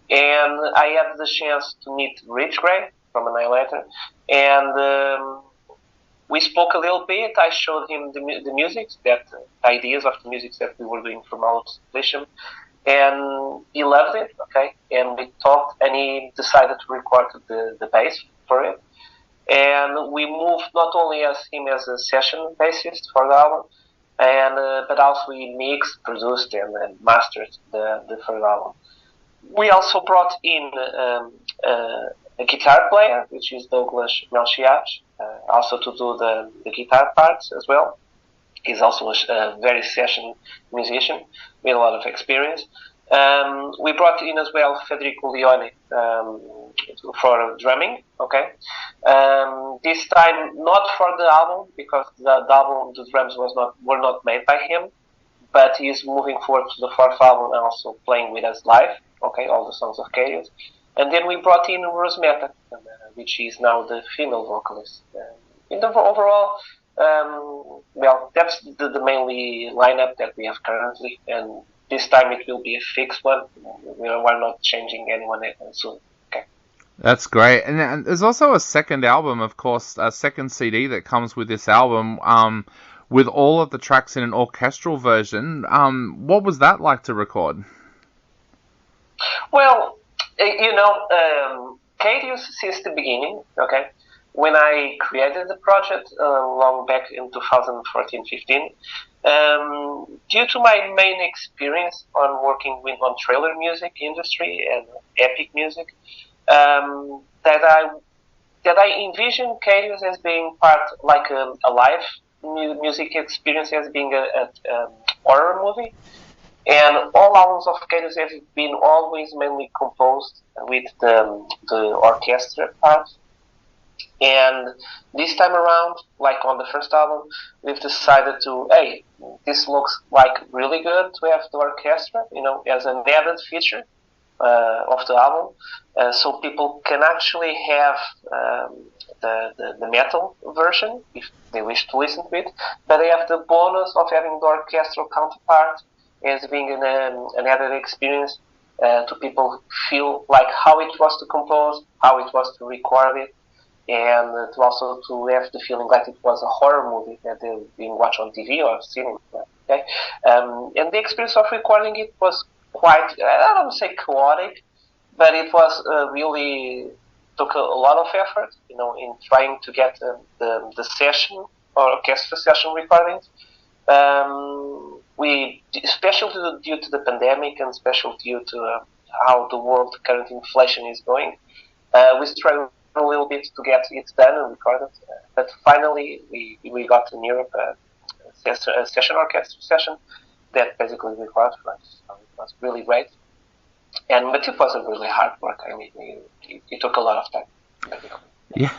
And I had the chance to meet Rich Gray from Annihilator, and we spoke a little bit. I showed him the music, ideas of the music that we were doing from our station, and he loved it, okay. And we talked, and he decided to record the bass for it. And we moved not only as him as a session bassist for the album, and but also we mixed, produced, and mastered the third album. We also brought in a guitar player, which is Douglas Melchiach, also to do the guitar parts as well. He's also a very session musician with a lot of experience. We brought in as well Federico Leone for drumming. Okay, this time not for the album because the drums were not made by him, but he's moving forward to the fourth album and also playing with us live. Okay, all the songs of Caedeous. And then we brought in Rosmeta, which is now the female vocalist. In the overall, well, that's the mainly lineup that we have currently, and this time it will be a fixed one. We're not changing anyone soon. Okay. That's great. And there's also a second album, of course, a second CD that comes with this album, with all of the tracks in an orchestral version. What was that like to record? Well, Caedeous since the beginning, okay, when I created the project long back in 2014-15, due to my main experience on working on trailer music industry and epic music, that I envision Caedeous as being part like a live music experience, as being a horror movie. And all albums of Caedeous have been always mainly composed with the orchestra part. And this time around, like on the first album, we've decided to, hey, this looks like really good to have the orchestra, as an added feature of the album, so people can actually have the metal version if they wish to listen to it, but they have the bonus of having the orchestral counterpart as being an added experience to people feel like how it was to compose, how it was to record it, and to also to have the feeling like it was a horror movie that they've been watched on TV or cinema. Okay, and the experience of recording it was quite, I don't say chaotic, but it was really took a lot of effort, in trying to get the session or orchestra session recordings. We, especially due to the pandemic and especially due to how the world current inflation is going, we struggled a little bit to get it done and recorded. But finally, we got in Europe a session orchestra session that basically recorded for us. So it was really great. But it wasn't really hard work. I mean, it took a lot of time. Basically. Yeah.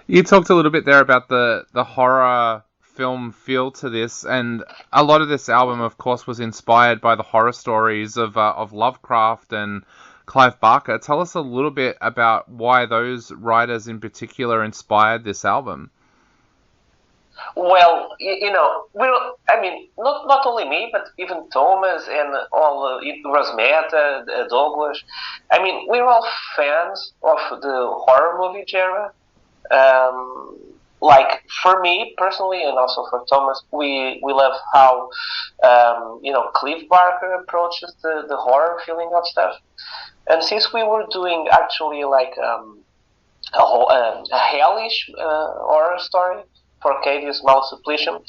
You talked a little bit there about the horror film feel to this, and a lot of this album, of course, was inspired by the horror stories of Lovecraft and Clive Barker. Tell us a little bit about why those writers in particular inspired this album. Well, not only me, but even Thomas and all Rosmeta, Douglas. I mean, we're all fans of the horror movie genre. Like for me personally, and also for Thomas, we love how Clive Barker approaches the horror feeling of stuff. And since we were doing actually like a hellish horror story for Caedeous Malice Supplicium,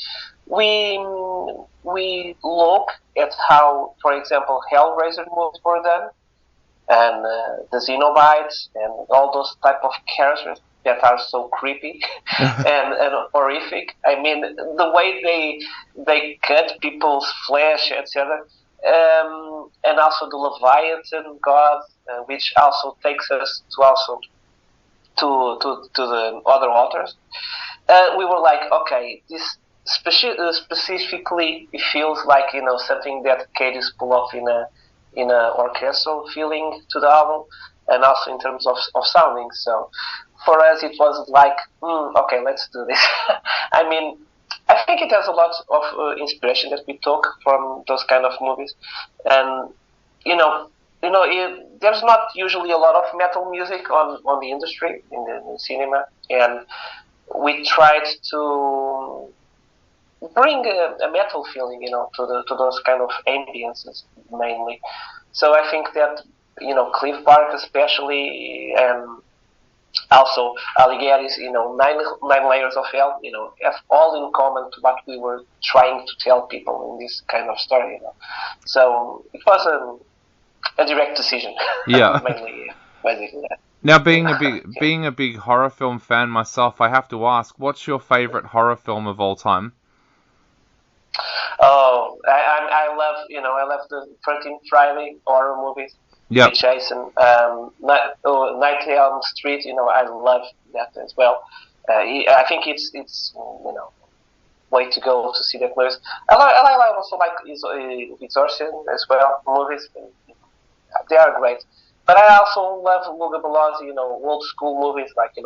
we look at how, for example, Hellraiser movies were done, and the Xenobites and all those type of characters that are so creepy and horrific. I mean, the way they cut people's flesh, etc. And also the Leviathan god, which also takes us to the other authors. We were like, okay, this specifically it feels like something that Caedeous pull off in a orchestral feeling to the album, and also in terms of sounding. So for us, it was like, okay, let's do this. I mean, I think it has a lot of inspiration that we took from those kind of movies, and there's not usually a lot of metal music on the industry in the cinema, and we tried to bring a metal feeling, to those kind of ambiences mainly. So I think that Clive Barker especially, and Also, Alighieri's, nine layers of hell, have all in common to what we were trying to tell people in this kind of story. So it was a direct decision. Yeah. Mainly, basically. Now, being a big horror film fan myself, I have to ask, what's your favorite horror film of all time? Oh, I love the 13th Friday horror movies. Yeah. With Jason, Night Elm Street. I love that as well. I think it's way to go to see that movies. I also like Exorcism as well movies. They are great. But I also love Luca Bellozzi, old school movies like in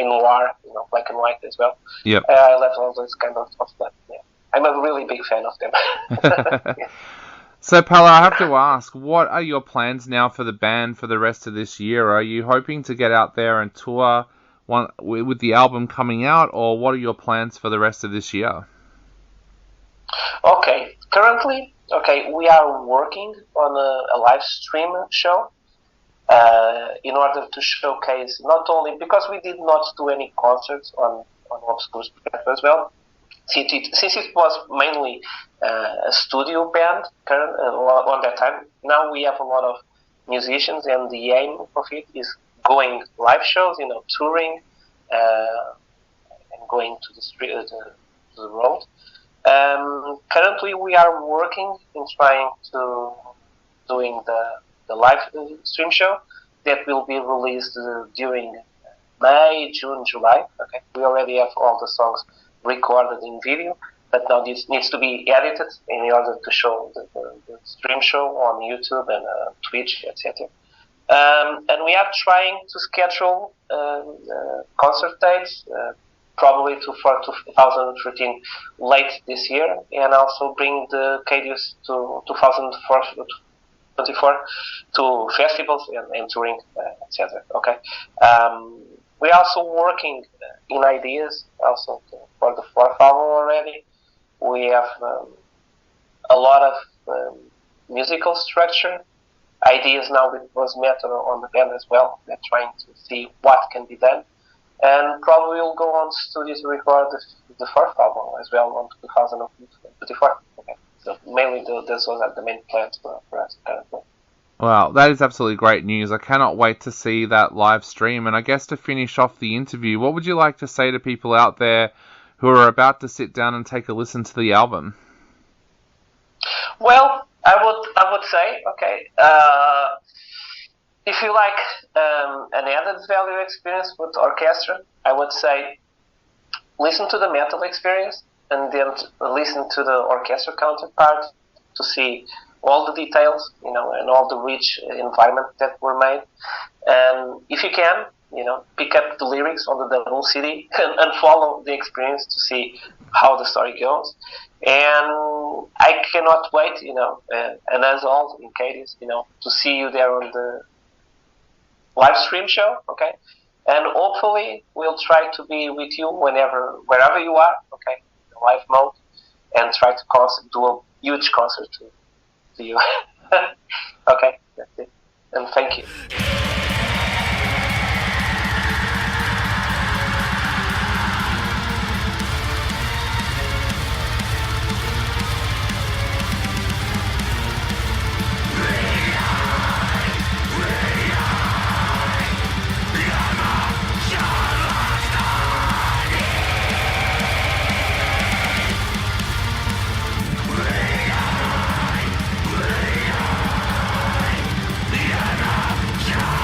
noir, black and white as well. Yep. I love all those kind of stuff. Yeah. I'm a really big fan of them. Yeah. So, Paolo, I have to ask, what are your plans now for the band for the rest of this year? Are you hoping to get out there and tour with the album coming out, or what are your plans for the rest of this year? Okay, currently, we are working on a live stream show in order to showcase not only, because we did not do any concerts on Obscure as well, since it was mainly a studio band on that time. Now we have a lot of musicians, and the aim of it is going live shows, touring, and going to the street, to the road. Currently, we are working in trying to doing the live stream show that will be released during May, June, July. Okay, we already have all the songs recorded in video, but now this needs to be edited in order to show the stream show on YouTube and Twitch, etc. And we are trying to schedule concert dates, probably for 2013 late this year, and also bring the Caedeous to 2024 to festivals and touring, etc. Okay. We're also working in ideas also for the fourth album already. We have a lot of musical structure ideas now with Rose Metal on the band as well. They're trying to see what can be done, and probably we'll go on studio to record the fourth album as well on 2024. Okay, so mainly those are the main plans for us currently. Wow, that is absolutely great news. I cannot wait to see that live stream. And I guess to finish off the interview, what would you like to say to people out there who are about to sit down and take a listen to the album? Well, I would say, if you like an added value experience with orchestra, I would say listen to the metal experience and then listen to the orchestra counterpart to see all the details, and all the rich environment that were made. And if you can, pick up the lyrics on the double CD and follow the experience to see how the story goes. And I cannot wait, and as all in Caedeous, to see you there on the live stream show, okay? And hopefully we'll try to be with you wherever you are, okay, in live mode, and try to do a huge concert to you. Okay, that's it. And thank you. Yeah.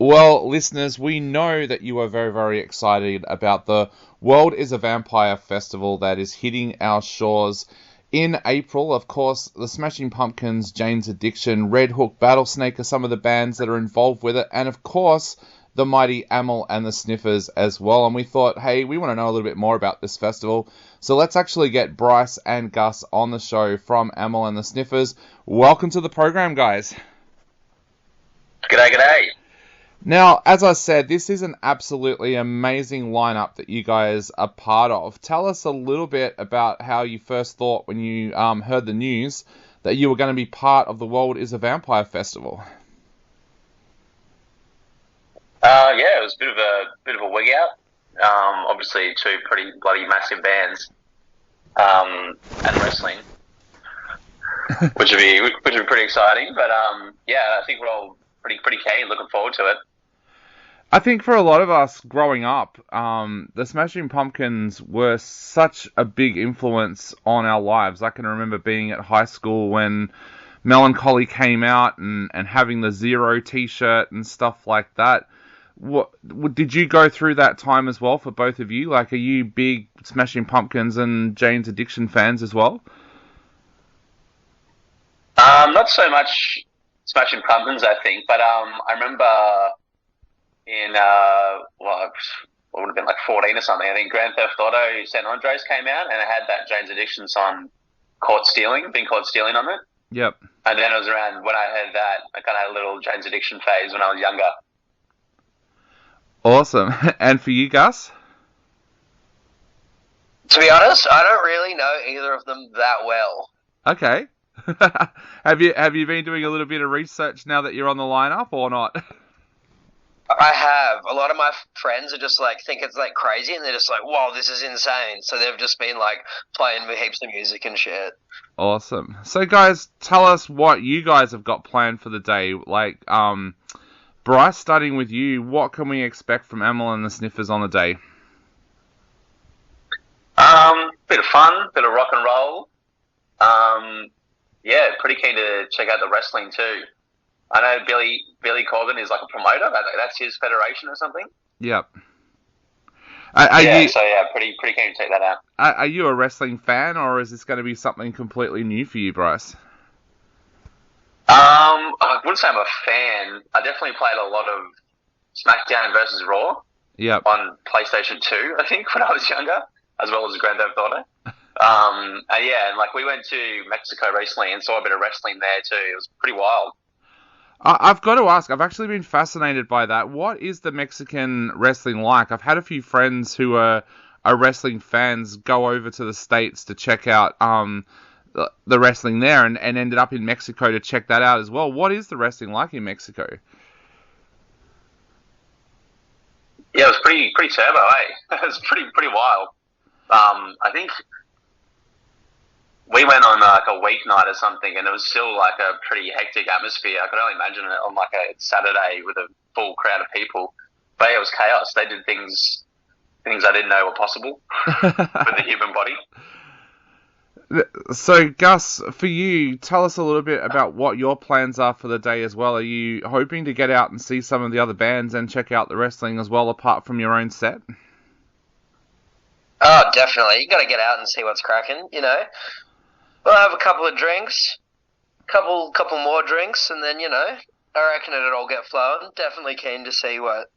Well, listeners, we know that you are very, very excited about the World is a Vampire Festival that is hitting our shores in April. Of course, the Smashing Pumpkins, Jane's Addiction, Red Hook, Battlesnake are some of the bands that are involved with it. And of course, the mighty Amyl and the Sniffers as well. And we thought, hey, we want to know a little bit more about this festival. So let's actually get Bryce and Gus on the show from Amyl and the Sniffers. Welcome to the program, guys. G'day, g'day. Now, as I said, this is an absolutely amazing lineup that you guys are part of. Tell us a little bit about how you first thought when you heard the news that you were going to be part of the World is a Vampire Festival. Yeah, it was a bit of a wig out. Obviously, two pretty bloody massive bands, and wrestling, which would be pretty exciting. But yeah, I think we're all pretty keen, looking forward to it. I think for a lot of us growing up, the Smashing Pumpkins were such a big influence on our lives. I can remember being at high school when Melancholy came out and having the Zero t-shirt and stuff like that. What did you go through that time as well for both of you? Like, are you big Smashing Pumpkins and Jane's Addiction fans as well? Not so much Smashing Pumpkins, I think, but I remember in what would have been like 14 or something. I think Grand Theft Auto San Andreas came out, and it had that Jane's Addiction song, Being Caught Stealing on it. Yep. And then it was around when I heard that, I kind of had a little Jane's Addiction phase when I was younger. Awesome. And for you, Gus? To be honest, I don't really know either of them that well. Okay. Have you been doing a little bit of research now that you're on the lineup or not? I have. A lot of my friends are just like, think it's like crazy, and they're just like, whoa, this is insane. So they've just been like playing heaps of music and shit. Awesome. So guys, tell us what you guys have got planned for the day. Like, Bryce, starting with you, what can we expect from Amyl and the Sniffers on the day? Bit of fun, bit of rock and roll. Yeah, pretty keen to check out the wrestling too. I know Billy Corgan is like a promoter. That's his federation or something. Yep. Pretty keen to check that out. Are you a wrestling fan, or is this going to be something completely new for you, Bryce? I wouldn't say I'm a fan. I definitely played a lot of SmackDown versus Raw. Yep. On PlayStation 2, I think, when I was younger, as well as Grand Theft Auto. And like we went to Mexico recently and saw a bit of wrestling there too. It was pretty wild. I've got to ask, I've actually been fascinated by that. What is the Mexican wrestling like? I've had a few friends who are wrestling fans go over to the States to check out the wrestling there and ended up in Mexico to check that out as well. What is the wrestling like in Mexico? Yeah, it was pretty turbo, eh? It was pretty wild. I think we went on like a weeknight or something, and it was still like a pretty hectic atmosphere. I could only imagine it on like a Saturday with a full crowd of people. But yeah, it was chaos. They did things I didn't know were possible with the human body. So, Gus, for you, tell us a little bit about what your plans are for the day as well. Are you hoping to get out and see some of the other bands and check out the wrestling as well, apart from your own set? Oh, definitely. You got to get out and see what's cracking, you know. We'll have a couple of drinks, couple more drinks, and then, you know, I reckon it'll all get flowing. Definitely keen to see what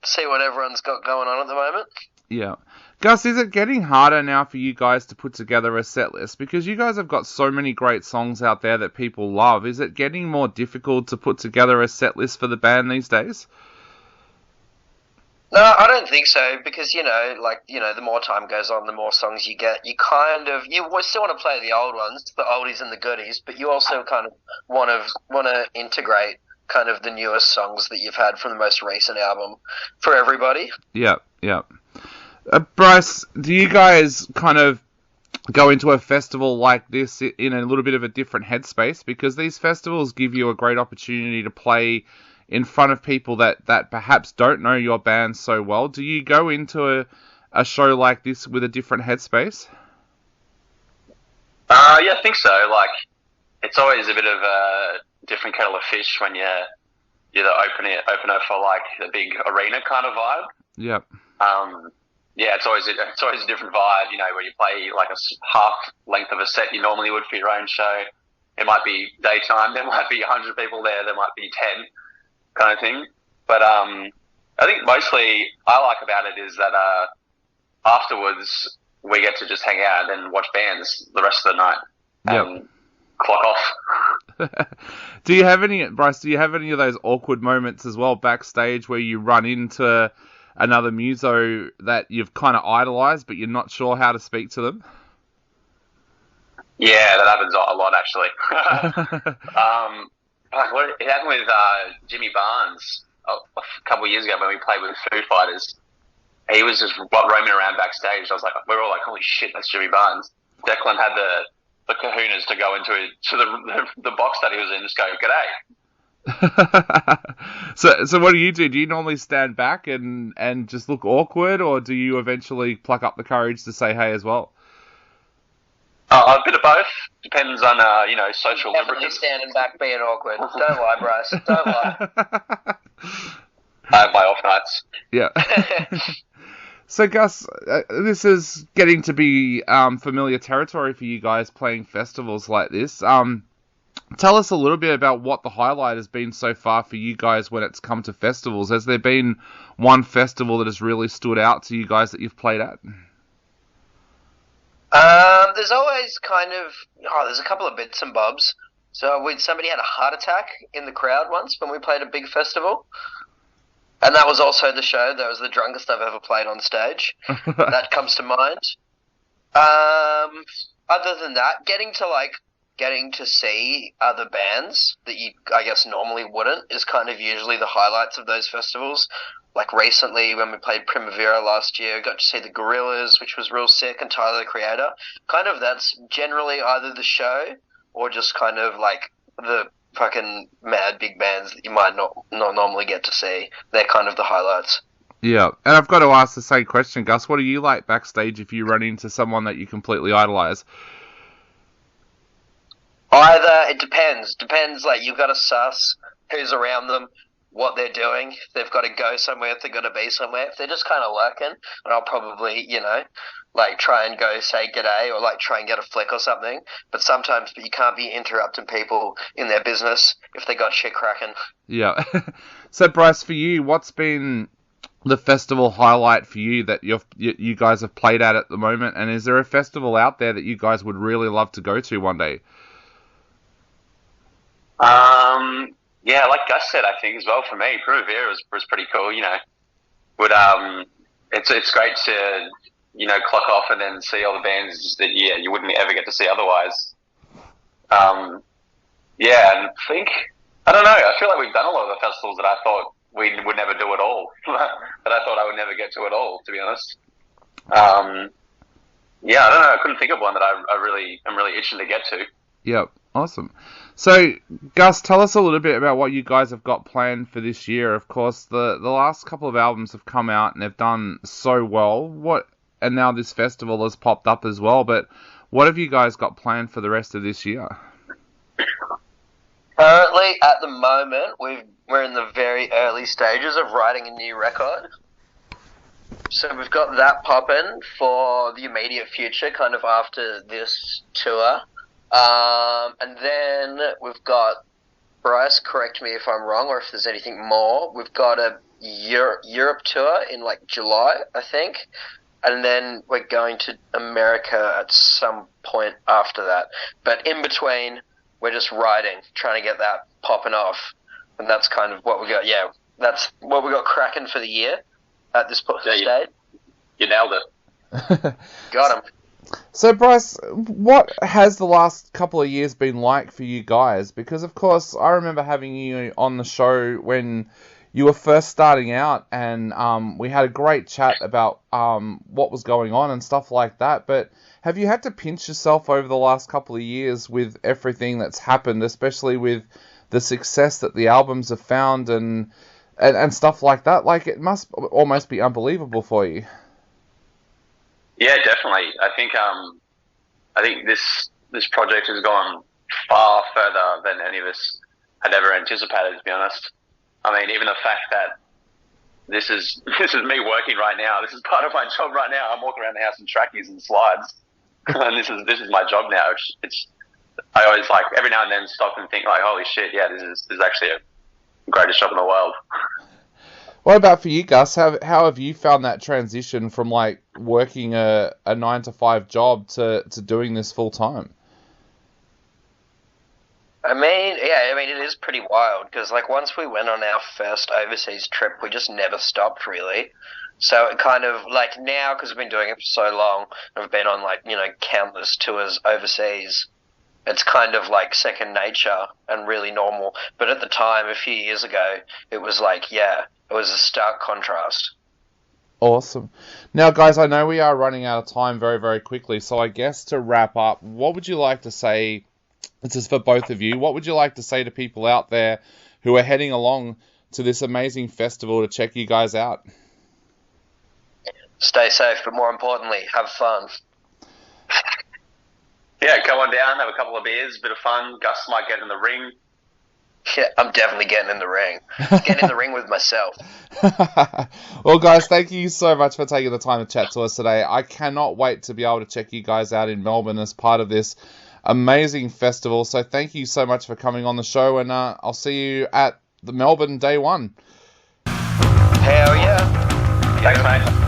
everyone's got going on at the moment. Yeah. Gus, is it getting harder now for you guys to put together a set list? Because you guys have got so many great songs out there that people love. Is it getting more difficult to put together a set list for the band these days? No, I don't think so, because, you know, like, you know, the more time goes on, the more songs you get. You still want to play the old ones, the oldies and the goodies, but you also kind of want to integrate kind of the newest songs that you've had from the most recent album for everybody. Yeah. Bryce, do you guys kind of go into a festival like this in a little bit of a different headspace? Because these festivals give you a great opportunity to play in front of people that perhaps don't know your band so well. Do you go into a show like this with a different headspace? Yeah, I think so. Like, it's always a bit of a different kettle of fish when you're you're the opener for like the big arena kind of vibe. Yep. Yeah, it's always a different vibe, you know, where you play like a half length of a set you normally would for your own show. It might be daytime, there might be 100 people there might be 10 kind of thing. But I think mostly I like about it is that afterwards we get to just hang out and watch bands the rest of the night and clock off. Do you have any, Bryce, of those awkward moments as well backstage where you run into another muso that you've kind of idolized but you're not sure how to speak to them? Yeah, that happens a lot actually. It happened with Jimmy Barnes a couple of years ago when we played with Foo Fighters. He was just roaming around backstage. I was like, we were all like, holy shit, that's Jimmy Barnes. Declan had the kahunas to go into the box that he was in, just go, g'day. So what do you do? Do you normally stand back and just look awkward, or do you eventually pluck up the courage to say hey as well? A bit of both. Depends on, social Definitely lubricants. standing back being awkward. Don't lie, Bryce. Don't lie. I have my off nights. Yeah. So, Gus, this is getting to be familiar territory for you guys playing festivals like this. Tell us a little bit about what the highlight has been so far for you guys when it's come to festivals. Has there been one festival that has really stood out to you guys that you've played at? There's always there's a couple of bits and bobs. So somebody had a heart attack in the crowd once when we played a big festival. And that was also the show that was the drunkest I've ever played on stage. That comes to mind. Other than that, getting to see other bands that you, I guess, normally wouldn't is kind of usually the highlights of those festivals. Like recently when we played Primavera last year, got to see the Gorillas, which was real sick, and Tyler, the Creator. Kind of that's generally either the show or just kind of like the fucking mad big bands that you might not normally get to see. They're kind of the highlights. Yeah, and I've got to ask the same question, Gus. What do you like backstage if you run into someone that you completely idolize? It depends, like you've got to suss who's around them, what they're doing, if they've got to go somewhere, if they've got to be somewhere. If they're just kind of lurking, and I'll probably, like try and go say g'day or like try and get a flick or something. But sometimes you can't be interrupting people in their business if they got shit cracking. Yeah. So Bryce, for you, what's been the festival highlight for you that you guys have played at the moment? And is there a festival out there that you guys would really love to go to one day? Yeah, like Gus said, I think as well for me, Primavera was pretty cool. It's great to clock off and then see all the bands that you wouldn't ever get to see otherwise. And I don't know. I feel like we've done a lot of the festivals that I thought we would never do at all. That I thought I would never get to at all, to be honest. I don't know. I couldn't think of one that I'm really itching to get to. Yep, awesome. So, Gus, tell us a little bit about what you guys have got planned for this year. Of course, the last couple of albums have come out and they've done so well. And now this festival has popped up as well. But what have you guys got planned for the rest of this year? Currently, at the moment, we're in the very early stages of writing a new record. So we've got that popping for the immediate future, kind of after this tour. And then we've got, Bryce, correct me if I'm wrong or if there's anything more, we've got a Europe tour in like July, I think. And then we're going to America at some point after that. But in between, we're just writing, trying to get that popping off. And that's kind of what we got. Yeah, that's what we got cracking for the year at this stage. You nailed it. Got him. So, Bryce, what has the last couple of years been like for you guys? Because, of course, I remember having you on the show when you were first starting out, and we had a great chat about what was going on and stuff like that. But have you had to pinch yourself over the last couple of years with everything that's happened, especially with the success that the albums have found and stuff like that? Like, it must almost be unbelievable for you. Yeah, definitely. I think this project has gone far further than any of us had ever anticipated, to be honest. I mean, even the fact that this is me working right now. This is part of my job right now. I'm walking around the house in trackies and slides, and this is my job now. I always like every now and then stop and think like, holy shit, yeah, this is actually the greatest job in the world. What about for you, Gus? How have you found that transition from like working a 9-to-5 job to doing this full time? I mean, it is pretty wild because, like, once we went on our first overseas trip, we just never stopped, really. So it kind of, like, now, because we've been doing it for so long, and we've been on, like, you know, countless tours overseas, it's kind of, like, second nature and really normal. But at the time, a few years ago, it was like, yeah, it was a stark contrast. Awesome. Now, guys, I know we are running out of time very, very quickly, so I guess to wrap up, what would you like to say? This is for both of you. What would you like to say to people out there who are heading along to this amazing festival to check you guys out? Stay safe, but more importantly, have fun. Yeah, come on down, have a couple of beers, a bit of fun. Gus might get in the ring. Yeah, I'm definitely getting in the ring. Getting in the ring with myself. Well, guys, thank you so much for taking the time to chat to us today. I cannot wait to be able to check you guys out in Melbourne as part of this amazing festival. So thank you so much for coming on the show, and I'll see you at the Melbourne Day 1. Hell yeah. Thanks, mate.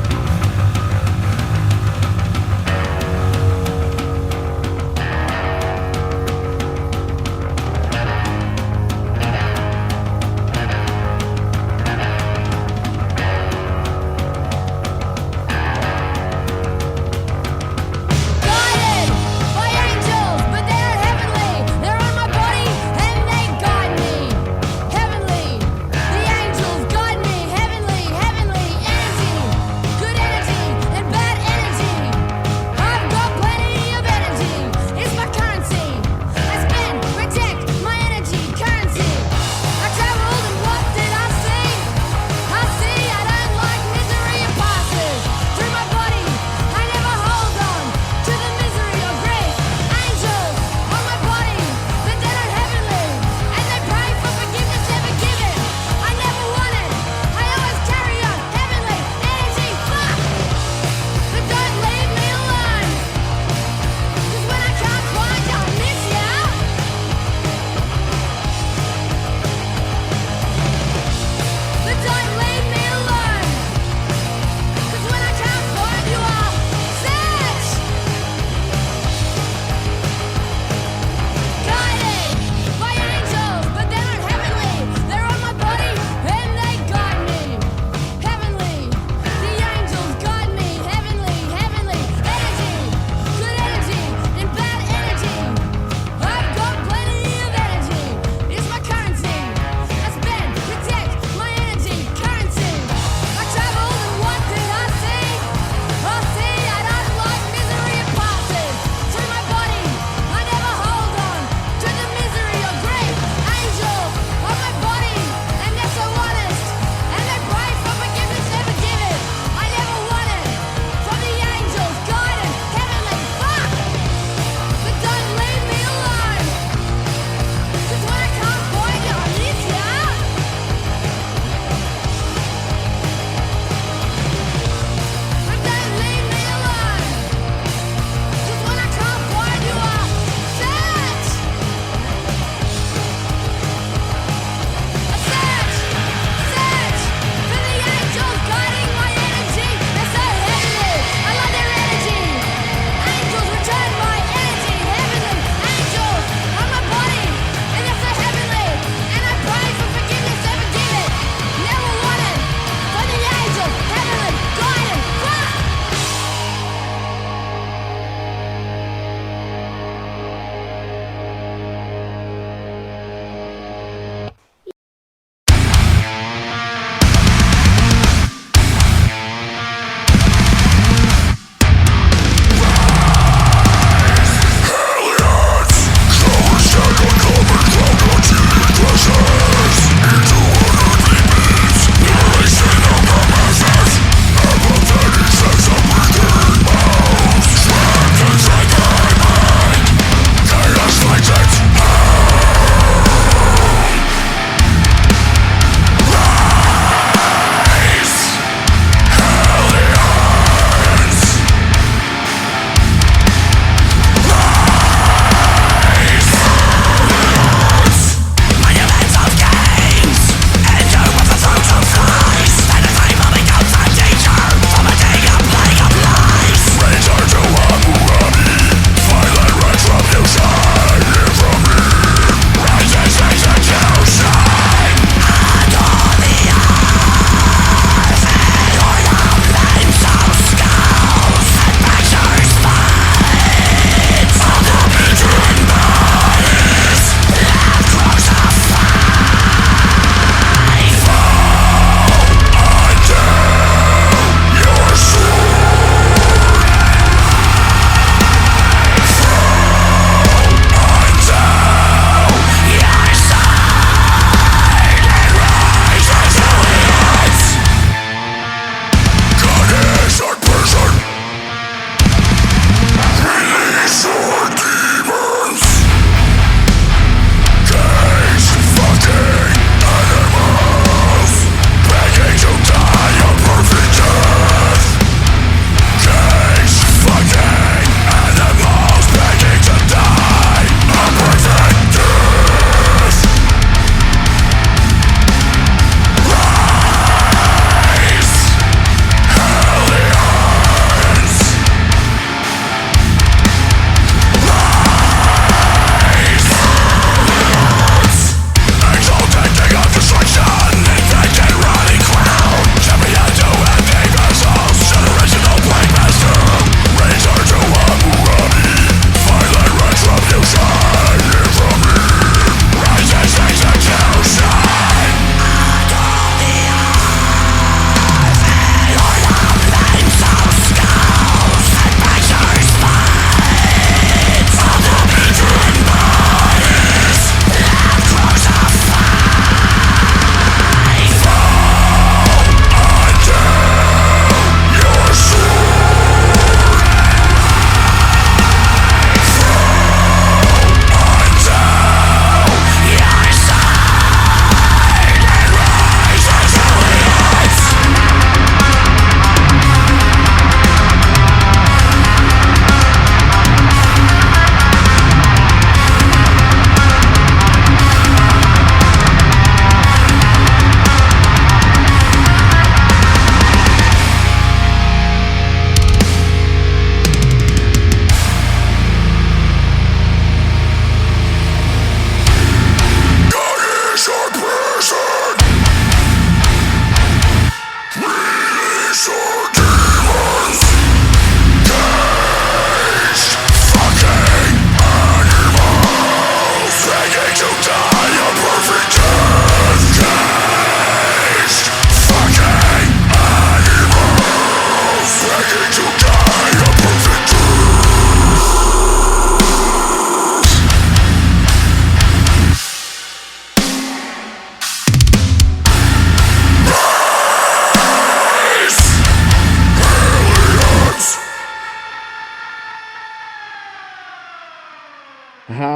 Good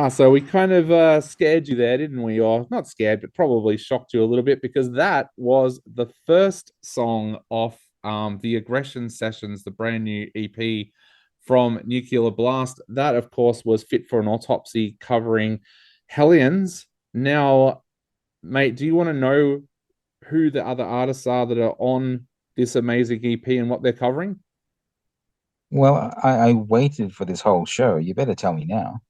So we kind of scared you there, didn't we? Or not scared, but probably shocked you a little bit because that was the first song off the Aggression Sessions, the brand new EP from Nuclear Blast. That, of course, was Fit for an Autopsy covering Hellions. Now, mate, do you want to know who the other artists are that are on this amazing EP and what they're covering? Well, I waited for this whole show. You better tell me now.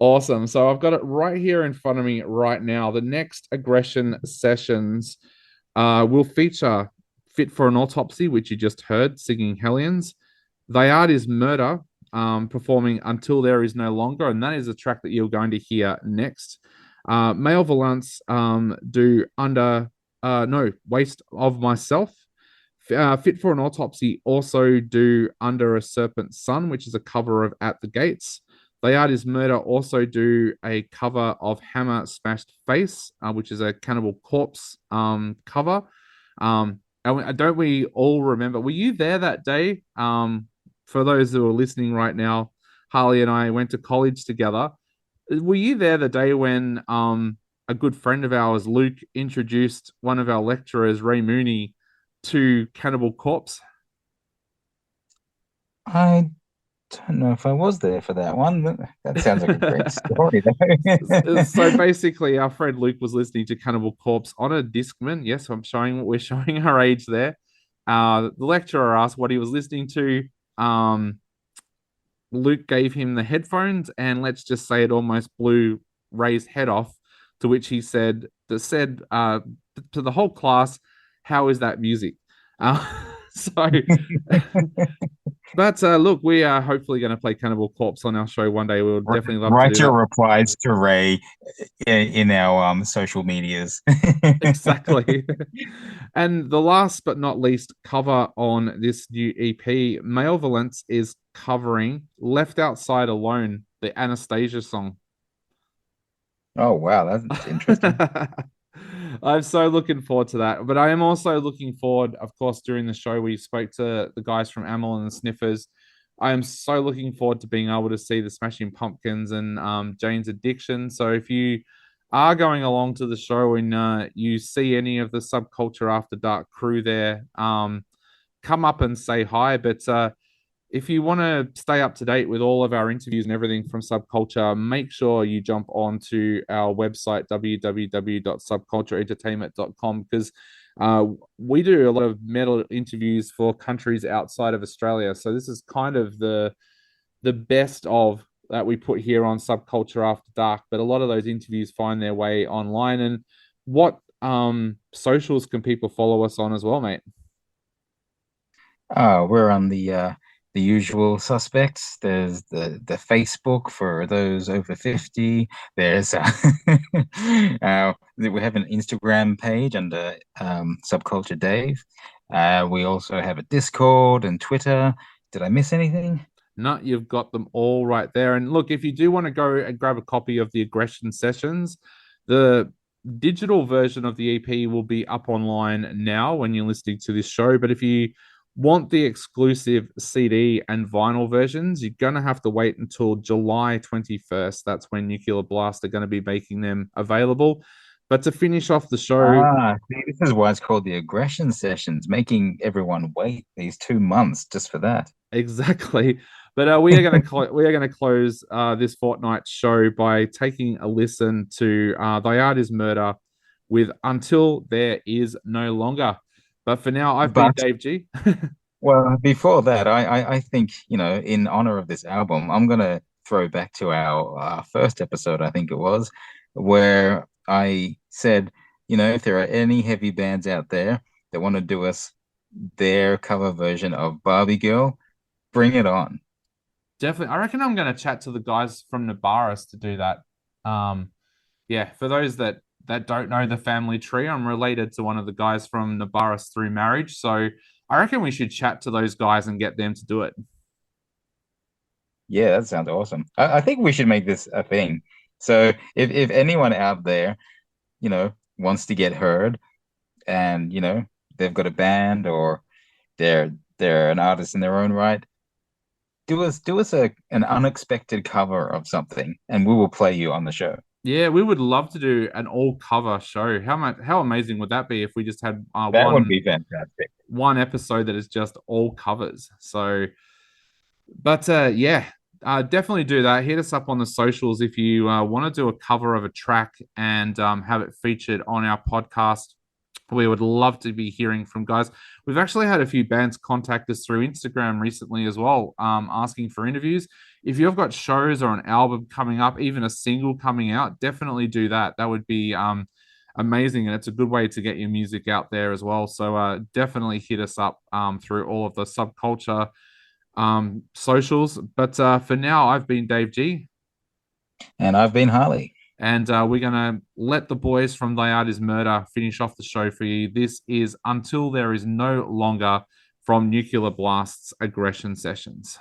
Awesome. So I've got it right here in front of me right now. The next Aggression Sessions will feature Fit for an Autopsy, which you just heard, singing Hellions. They Art is Murder, performing Until There Is No Longer, and that is a track that you're going to hear next. Male Valance do Waste of Myself. Fit for an Autopsy also do Under a Serpent's Sun, which is a cover of At the Gates. They Art is Murder also do a cover of Hammer Smashed Face, which is a Cannibal Corpse cover. And don't we all remember? Were you there that day? For those who are listening right now, Harley and I went to college together. Were you there the day when a good friend of ours, Luke, introduced one of our lecturers, Ray Mooney, to Cannibal Corpse? I don't know if I was there for that one. That sounds like a great story, though. So basically, our friend Luke was listening to Cannibal Corpse on a Discman. Yes, we're showing our age there. The lecturer asked what he was listening to. Luke gave him the headphones, and let's just say it almost blew Ray's head off. To which he said to the whole class, "How is that music?" So, but look, we are hopefully going to play Cannibal Corpse on our show one day. We'll definitely love to Write do your that. replies to Ray in our social medias. Exactly. And the last but not least cover on this new EP, Male Valence is covering Left Outside Alone, the Anastasia song. Oh, wow, that's interesting. I'm so looking forward to that. But I am also looking forward, of course, during the show, we spoke to the guys from Amyl and the Sniffers. I am so looking forward to being able to see the Smashing Pumpkins and Jane's Addiction. So if you are going along to the show and you see any of the Subculture After Dark crew there, come up and say hi. But if you want to stay up to date with all of our interviews and everything from Subculture, make sure you jump onto our website, www.subcultureentertainment.com, because we do a lot of metal interviews for countries outside of Australia. So this is kind of the best of that we put here on Subculture After Dark. But a lot of those interviews find their way online. And what socials can people follow us on as well, mate? We're on the usual suspects. There's the Facebook for those over 50. There's we have an Instagram page under Subculture Dave. We also have a Discord and Twitter. Did I miss anything? No, you've got them all right there. And look, if you do want to go and grab a copy of the Aggression Sessions, the digital version of the EP will be up online now when you're listening to this show. But if you want the exclusive CD and vinyl versions, you're going to have to wait until July 21st. That's when Nuclear Blast are going to be making them available. But to finish off the show... see, this is why it's called the Aggression Sessions, making everyone wait these 2 months just for that. Exactly. But we are going to close this fortnight's show by taking a listen to They Art is Murder with Until There Is No Longer. But for now, I've been Dave G. Well, before that, I think, in honor of this album, I'm going to throw back to our first episode, I think it was, where I said, if there are any heavy bands out there that want to do us their cover version of Barbie Girl, bring it on. Definitely. I reckon I'm going to chat to the guys from Nabaris to do that. Yeah, for those that don't know the family tree, I'm related to one of the guys from Nabaris through marriage. So I reckon we should chat to those guys and get them to do it. Yeah, that sounds awesome. I think we should make this a thing. So if anyone out there, wants to get heard and, they've got a band or they're an artist in their own right, an unexpected cover of something, and we will play you on the show. Yeah, we would love to do an all cover show. How amazing would that be if we just had That would be fantastic. one episode that is just all covers. So, but yeah, definitely do that. Hit us up on the socials if you want to do a cover of a track and have it featured on our podcast. We would love to be hearing from guys. We've actually had a few bands contact us through Instagram recently as well, asking for interviews. If you've got shows or an album coming up, even a single coming out, definitely do that. That would be amazing, and it's a good way to get your music out there as well. So definitely hit us up through all of the Subculture socials. But for now, I've been Dave G. And I've been Harley. And we're going to let the boys from Thy Art Is Murder finish off the show for you. This is Until There Is No Longer from Nuclear Blast's Aggression Sessions.